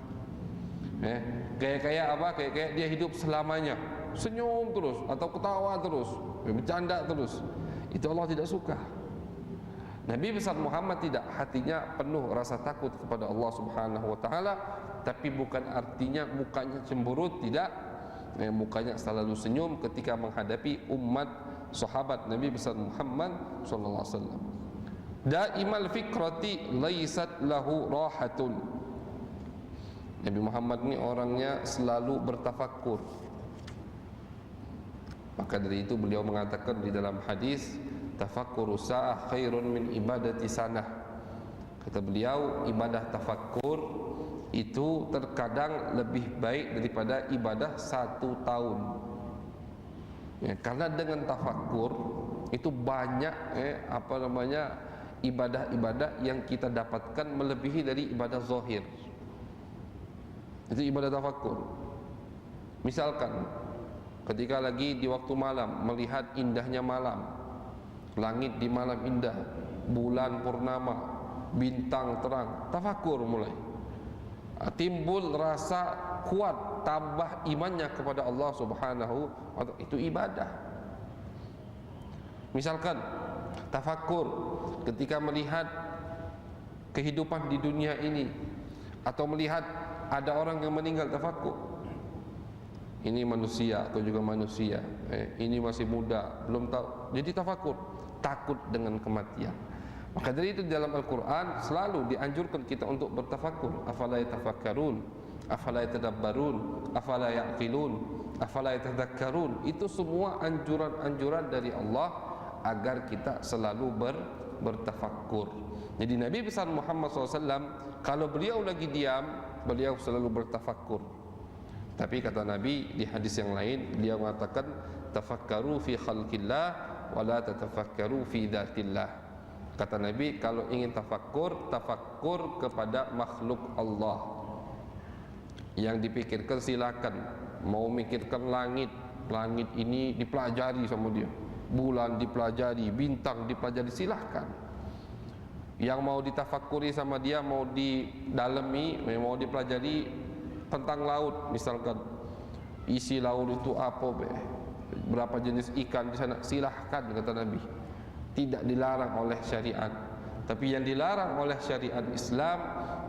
Kayak apa? Kayak dia hidup selamanya, senyum terus atau ketawa terus, bercanda terus. Itu Allah tidak suka. Nabi besar Muhammad tidak, hatinya penuh rasa takut kepada Allah Subhanahu wa taala, tapi bukan artinya mukanya cemberut, tidak. Mukanya selalu senyum ketika menghadapi umat sahabat Nabi besar Muhammad sallallahu alaihi wasallam. Daimal fikrati laisat lahu rahatun. Nabi Muhammad ini orangnya selalu bertafakkur. Maka dari itu beliau mengatakan di dalam hadis, tafakkuru sa'ah khairun min ibadati sanah. Kata beliau, ibadah tafakkur itu terkadang lebih baik daripada ibadah 1 tahun. Karena dengan tafakkur itu banyak ibadah-ibadah yang kita dapatkan melebihi dari ibadah zahir. Itu ibadah tafakkur. Misalkan ketika lagi di waktu malam melihat indahnya malam, langit di malam indah, bulan purnama, bintang terang, tafakkur mulai. Timbul rasa kuat, tambah imannya kepada Allah Subhanahu wa taala, itu ibadah. Misalkan tafakkur ketika melihat kehidupan di dunia ini, atau melihat ada orang yang meninggal, tafakkur. Ini manusia atau juga manusia, ini masih muda, belum tahu. Jadi tafakkur, takut dengan kematian. Maka dari itu dalam Al-Quran selalu dianjurkan kita untuk bertafakkur. Afala yatafakkarun, afala yatadabbarun, afala ya'qilun, afala yatadhakkarun. Itu semua anjuran-anjuran dari Allah agar kita selalu bertafakkur. Jadi Nabi besar Muhammad SAW, kalau beliau lagi diam, beliau selalu bertafakkur. Tapi kata Nabi di hadis yang lain, beliau mengatakan, tafakkaru fi khalqillah wa la tatafakkaru fi dzatillah. Kata Nabi, kalau ingin tafakkur, tafakkur kepada makhluk Allah. Yang dipikirkan silakan. Mau mikirkan langit, langit ini dipelajari sama dia, bulan dipelajari, bintang dipelajari, silahkan. Yang mau ditafakkuri sama dia, mau didalami, mau dipelajari tentang laut, misalkan isi laut itu apa, berapa jenis ikan di sana, silahkan kata Nabi. Tidak dilarang oleh syariat. Tapi yang dilarang oleh syariat Islam,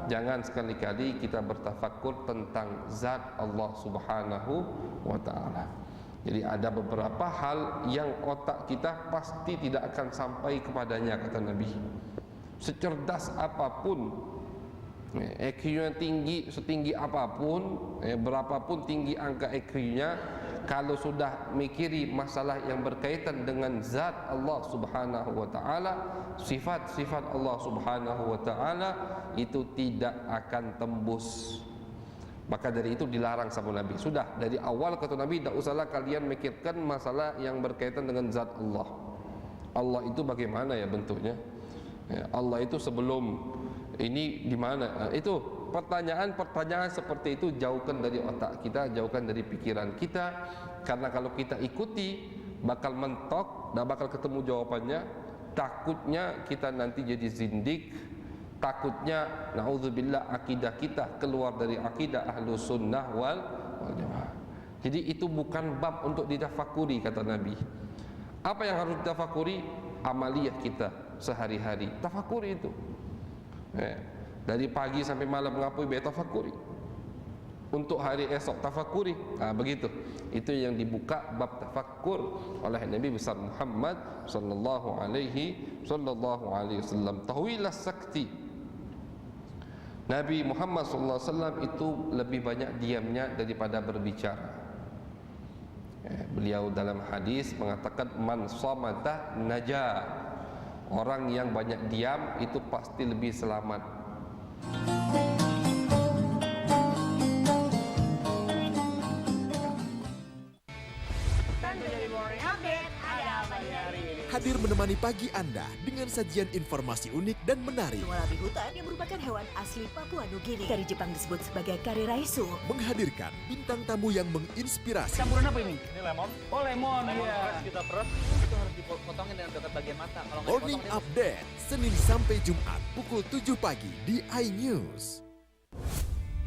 jangan sekali-kali kita bertafakkur tentang zat Allah Subhanahu wa taala. Jadi ada beberapa hal yang otak kita pasti tidak akan sampai kepadanya, kata Nabi. secerdas apapun, IQ-nya tinggi setinggi apapun, berapapun tinggi angka IQ-nya, kalau sudah mikiri masalah yang berkaitan dengan zat Allah Subhanahu wa taala, sifat-sifat Allah Subhanahu wa taala, itu tidak akan tembus. Maka dari itu dilarang sama Nabi. Sudah dari awal kata Nabi, tidak usahlah kalian mikirkan masalah yang berkaitan dengan zat Allah. Allah itu bagaimana ya bentuknya? Allah itu sebelum ini di mana? Itu pertanyaan-pertanyaan seperti itu jauhkan dari otak kita, jauhkan dari pikiran kita, karena kalau kita ikuti bakal mentok dan bakal ketemu jawabannya. Takutnya kita nanti jadi zindik, takutnya naudzubillah akidah kita keluar dari akidah Ahlus Sunnah wal Jamaah. Jadi itu bukan bab untuk ditafakuri kata Nabi. Apa yang harus ditafakuri? Amaliyah kita sehari-hari. Tafakuri itu. Dari pagi sampai malam ngapui be tafakuri. Untuk hari esok tafakuri. Begitu. Itu yang dibuka bab tafakur oleh Nabi besar Muhammad sallallahu alaihi wasallam. Tahwilah sakti. Nabi Muhammad sallallahu alaihi wasallam itu lebih banyak diamnya daripada berbicara. Beliau dalam hadis mengatakan man samata naja. Orang yang banyak diam itu pasti lebih selamat. Hadir menemani pagi Anda dengan sajian informasi unik dan menarik. Wallaby hutan yang merupakan hewan asli Papua Nugini, dari Jepang disebut sebagai kare raisu, menghadirkan bintang tamu yang menginspirasi. Campuran apa ini? Ini lemon. Oh lemon, ya. Kita peras. Itu harus dipotongin dengan dekat bagian mata. Kalau nggak Morning Update Senin sampai Jumat pukul 7 pagi di iNews.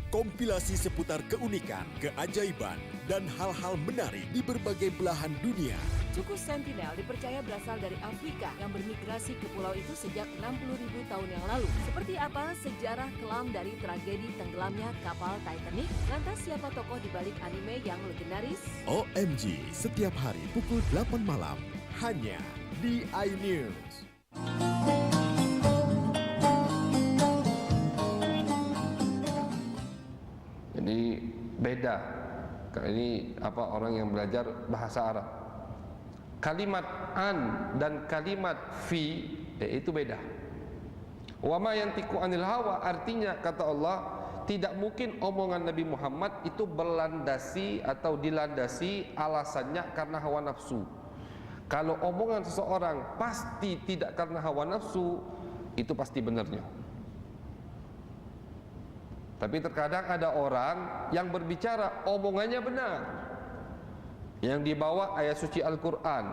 Kompilasi seputar keunikan, keajaiban, dan hal-hal menarik di berbagai belahan dunia. Suku Sentinel dipercaya berasal dari Afrika yang bermigrasi ke pulau itu sejak 60.000 tahun yang lalu. Seperti apa sejarah kelam dari tragedi tenggelamnya kapal Titanic? Lantas siapa tokoh di balik anime yang legendaris? OMG setiap hari pukul 8 malam hanya di iNews. Jadi beda. Ini orang yang belajar bahasa Arab. Kalimat an dan kalimat fi itu beda. Wa ma yantiqu anil hawa, artinya kata Allah, tidak mungkin omongan Nabi Muhammad itu berlandasi atau dilandasi alasannya karena hawa nafsu. Kalau omongan seseorang pasti tidak karena hawa nafsu, itu pasti benarnya. Tapi terkadang ada orang yang berbicara omongannya benar, yang dibawa ayat suci Al-Quran,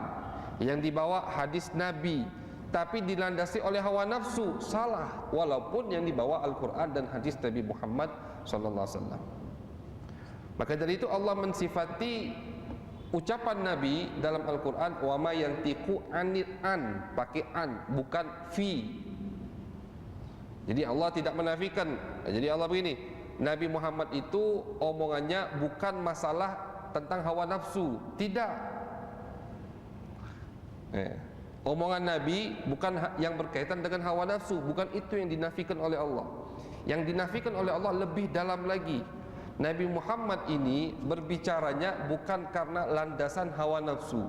yang dibawa hadis Nabi, tapi dilandasi oleh hawa nafsu, salah, walaupun yang dibawa Al-Quran dan hadis Nabi Muhammad SAW. Maka dari itu Allah mensifati ucapan Nabi dalam Al-Quran, wa ma yantiqu anil an, pakai an, bukan fi. Jadi Allah tidak menafikan. Jadi Allah begini, Nabi Muhammad itu omongannya bukan masalah tentang hawa nafsu, tidak. Omongan Nabi bukan yang berkaitan dengan hawa nafsu, bukan itu yang dinafikan oleh Allah. Yang dinafikan oleh Allah lebih dalam lagi. Nabi Muhammad ini berbicaranya bukan karena landasan hawa nafsu.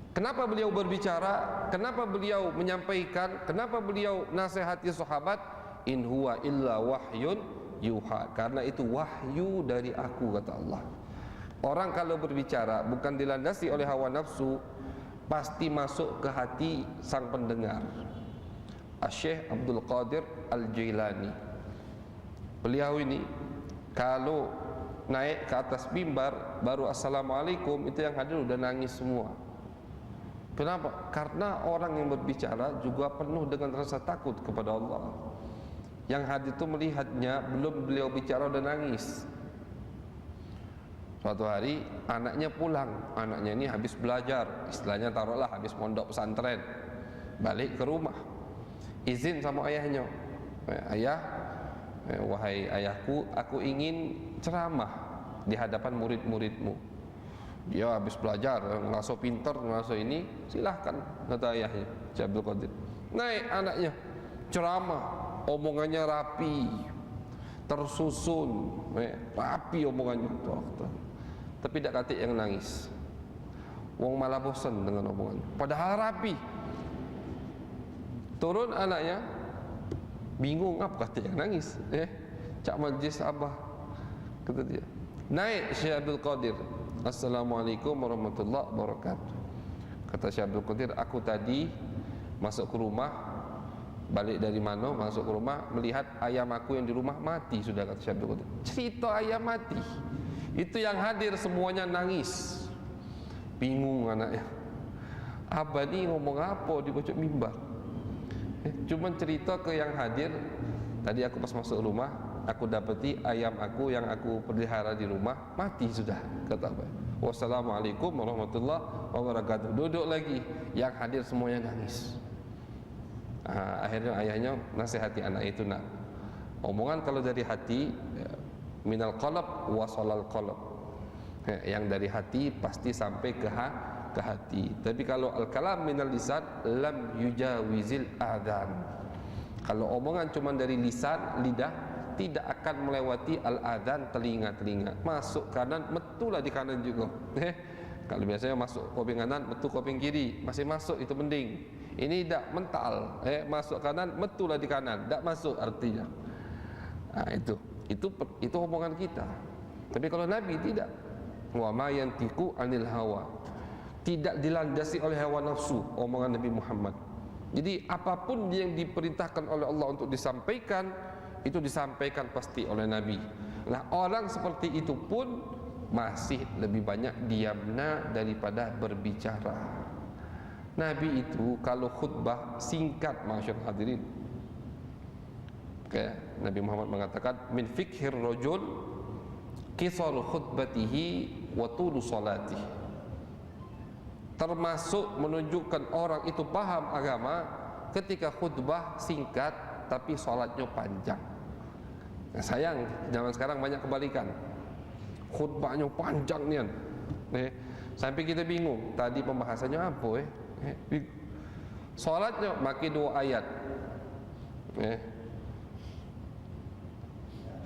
Kenapa beliau berbicara? Kenapa beliau menyampaikan? Kenapa beliau nasihati sahabat? In huwa illa wahyun yuha. Karena itu wahyu dari aku, kata Allah. Orang kalau berbicara bukan dilandasi oleh hawa nafsu, pasti masuk ke hati sang pendengar. Syekh Abdul Qadir Al-Jailani, beliau ini kalau naik ke atas mimbar baru assalamualaikum, itu yang hadir udah nangis semua. Kenapa? Karena orang yang berbicara juga penuh dengan rasa takut kepada Allah. Yang hadir itu melihatnya, belum beliau bicara udah nangis. Suatu hari anaknya pulang, anaknya ini habis belajar, istilahnya taruhlah habis mondok pesantren, balik ke rumah, izin sama ayahnya, ayah, wahai ayahku, aku ingin ceramah di hadapan murid-muridmu. Dia habis belajar, ngerasa pinter, ngerasa ini, silahkan, kata ayahnya, Syekh Abdul Qadir. Naik anaknya, ceramah, omongannya rapi, tersusun, rapi omongannya. Tapi tidak katik yang nangis. Wong malah bosan dengan omongannya. Padahal rapi. Turun anaknya, bingung apa kata yang nangis. Cak majlis abah, kata dia. Naik Syekh Abdul Qadir. Assalamualaikum warahmatullahi wabarakatuh. Kata Syekh Abdul Qadir, aku tadi masuk ke rumah, balik dari mana, masuk ke rumah, melihat ayam aku yang di rumah mati sudah, kata Syekh Abdul Qadir. Cerita ayam mati. Itu yang hadir semuanya nangis. Bingung anaknya. Abah ni ngomong apa di pojok mimbar? Cuma cerita ke yang hadir. Tadi aku pas masuk rumah, aku dapati ayam aku yang aku pelihara di rumah mati sudah, kata Abah. Wassalamualaikum warahmatullahi wabarakatuh. Duduk lagi, yang hadir semuanya nangis. Akhirnya ayahnya nasihati anak itu, nak, omongan kalau dari hati, minal qalb wasalal qalb, yang dari hati pasti sampai ke hati. Tapi kalau al-kalam minal lisan lam yujawizil adhan. Kalau omongan cuma dari lisan, lidah, tidak akan melewati al-adhan, telinga-telinga. Masuk kanan, metulah di kanan juga. Kalau biasanya masuk kuping kanan, metu kuping kiri, masih masuk, itu mending. Ini tidak mental, masuk kanan, metulah di kanan, tidak masuk artinya. Itu omongan kita. Tapi kalau Nabi tidak. Wa ma yantiqu anil hawa. Tidak dilandasi oleh hawa nafsu omongan Nabi Muhammad. Jadi apapun yang diperintahkan oleh Allah untuk disampaikan, itu disampaikan pasti oleh Nabi. Nah, orang seperti itu pun masih lebih banyak diamnya daripada berbicara. Nabi itu kalau khutbah singkat, masyaallah hadirin. Nabi Muhammad mengatakan min fikhir rajul qisar khutbatihi wa tulu salatihi. Termasuk menunjukkan orang itu paham agama ketika khutbah singkat tapi salatnya panjang. Nah, sayang zaman sekarang banyak kebalikan. Khutbahnya panjang nih. Sampai kita bingung tadi pembahasannya apa salatnya makin 2 ayat.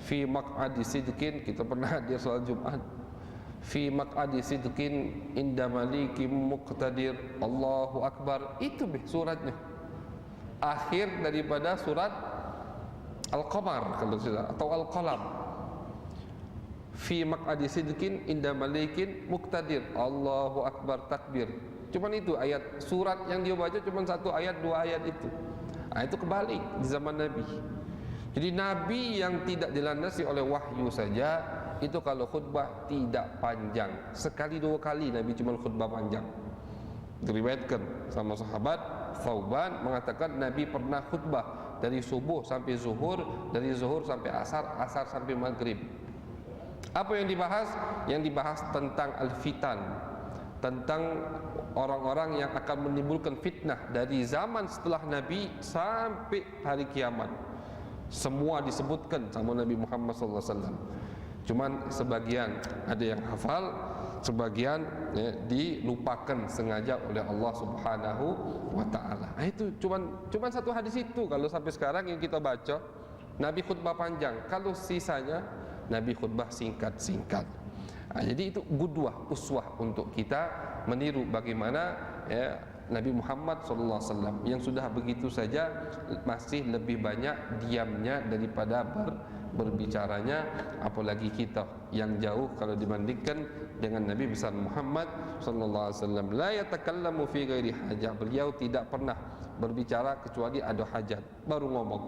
Fi maq'adi sidqin, kita pernah hadir salat Jumat. Fi maq'adi sidqin inda malikim muqtadir, Allahu akbar. Itu suratnya. Akhir daripada surat Al-Qamar kalau tidak, atau Al-Qalam. Fi maq'adi sidqin inda malikin muqtadir, Allahu akbar takbir. Cuman itu ayat surat yang dia baca, cuman 1 ayat 2 ayat itu. Itu kebalik di zaman Nabi. Jadi Nabi yang tidak dilandasi oleh wahyu saja, itu kalau khutbah tidak panjang. Sekali 2 kali Nabi cuma khutbah panjang. Diriwayatkan sama sahabat Thauban mengatakan Nabi pernah khutbah dari subuh sampai zuhur, dari zuhur sampai asar, asar sampai maghrib. Apa yang dibahas? Yang dibahas tentang al-fitan, tentang orang-orang yang akan menimbulkan fitnah dari zaman setelah Nabi sampai hari kiamat. Semua disebutkan sama Nabi Muhammad SAW. Cuman sebagian ada yang hafal, sebagian dilupakan sengaja oleh Allah Subhanahu wa taala. Itu cuman 1 hadis itu kalau sampai sekarang yang kita baca, Nabi khutbah panjang, kalau sisanya Nabi khutbah singkat-singkat. Jadi itu gudwah, uswah untuk kita meniru bagaimana Nabi Muhammad SAW yang sudah begitu saja masih lebih banyak diamnya daripada berbicaranya, apalagi kita yang jauh kalau dibandingkan dengan Nabi besar Muhammad SAW. La yatakallamu fi ghairi hajah, beliau tidak pernah berbicara kecuali ada hajat baru ngomong.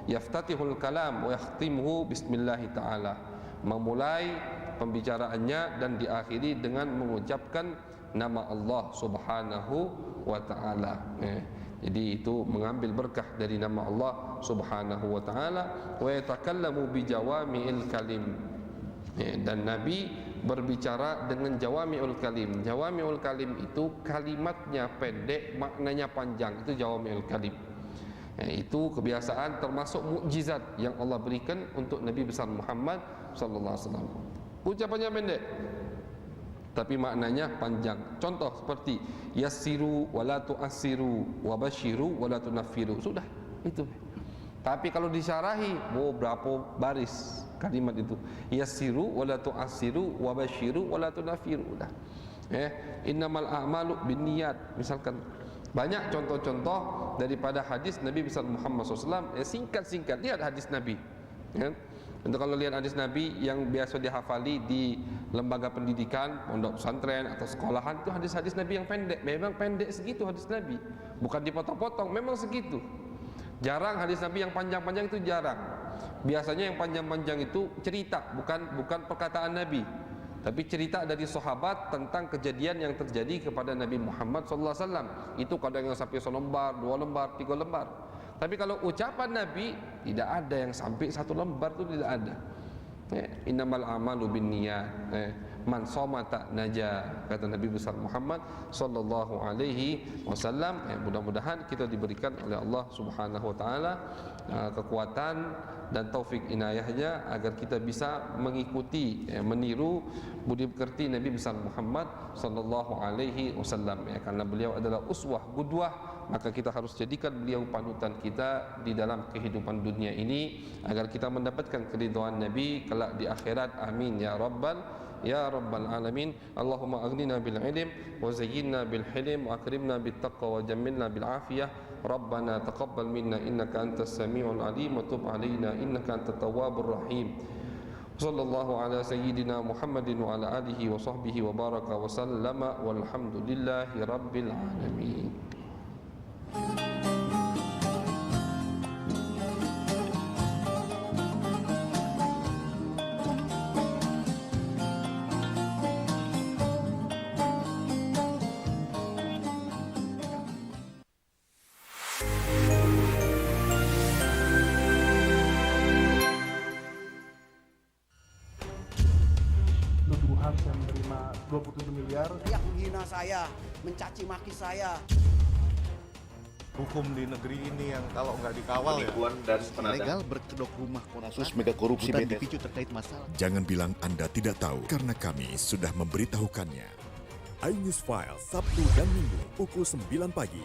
Yaftatihul kalam wa yakhtimuhu bismillah ta'ala, memulai pembicaraannya dan diakhiri dengan mengucapkan nama Allah Subhanahu wa taala. Jadi itu mengambil berkah dari nama Allah Subhanahu wa taala. Wa yatakallamu bi jawami'il kalim. Dan Nabi berbicara dengan jawami'ul kalim. Jawami'ul kalim itu kalimatnya pendek, maknanya panjang. Itu jawami'ul kalim. Itu kebiasaan termasuk mukjizat yang Allah berikan untuk Nabi besar Muhammad sallallahu alaihi wasallam. Ucapannya pendek. tapi maknanya panjang. Contoh seperti yassiru wala tu'assiru wabashiru wala tunaffiru. Sudah, itu. Tapi kalau disyarahi, berapa baris kalimat itu? Yassiru wala tu'assiru wabashiru wala tunaffiru. Udah. Innamal a'malu binniyat. Misalkan banyak contoh-contoh daripada hadis Nabi besar Muhammad SAW. Singkat-singkat, lihat hadis Nabi. Untuk kalau lihat hadis Nabi yang biasa dihafali di lembaga pendidikan, pondok pesantren atau sekolahan, itu hadis-hadis Nabi yang pendek. Memang pendek segitu hadis Nabi, bukan dipotong-potong, memang segitu. Jarang hadis Nabi yang panjang-panjang, itu jarang. Biasanya yang panjang-panjang itu cerita, bukan perkataan Nabi, tapi cerita dari sahabat tentang kejadian yang terjadi kepada Nabi Muhammad SAW. Itu kadang yang sampai 1 lembar, 2 lembar, 3 lembar. Tapi kalau ucapan Nabi, tidak ada yang sampai 1 lembar, itu tidak ada. Innamal a'malu binniyat. Man somata naja, kata Nabi besar Muhammad sallallahu alaihi wasallam. Mudah-mudahan kita diberikan oleh Allah Subhanahu wa taala kekuatan dan taufik inayahnya agar kita bisa mengikuti, meniru budi pekerti Nabi besar Muhammad sallallahu alaihi wasallam. Karena beliau adalah uswah qudwah, maka kita harus jadikan beliau panutan kita di dalam kehidupan dunia ini agar kita mendapatkan keridhaan Nabi kelak di akhirat. Amin ya rabbal alamin. Allahumma aghnina bil ilm wa zayyinna bil hilm wa akrimna bit taqwa wa jammilna bil afiyah. Rabbana taqabbal minna innaka antas samiul alim wa tub alaina innaka antat tawwabur rahim. Sallallahu ala sayyidina Muhammadin wa ala alihi wa sahbihi wa baraka wa sallama walhamdulillahi rabbil alamin. Nuduhan saya menerima 27 miliar. Yang menghina saya, mencaci maki saya. Hukum di negeri ini yang kalau nggak dikawal penipuan dan legal berkedok rumah kasus mega korupsi dipicu terkait masalah. Jangan bilang Anda tidak tahu, karena kami sudah memberitahukannya. iNews File, Sabtu dan Minggu, pukul 9 pagi.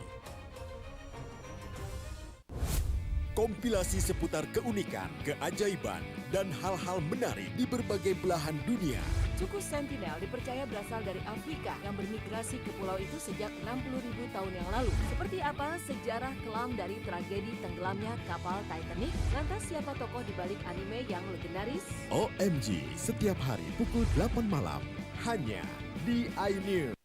Kompilasi seputar keunikan, keajaiban, dan hal-hal menarik di berbagai belahan dunia. Suku Sentinel dipercaya berasal dari Afrika yang bermigrasi ke pulau itu sejak 60.000 tahun yang lalu. Seperti apa sejarah kelam dari tragedi tenggelamnya kapal Titanic? Lantas siapa tokoh di balik anime yang legendaris? OMG, setiap hari pukul 8 malam, hanya di iNews.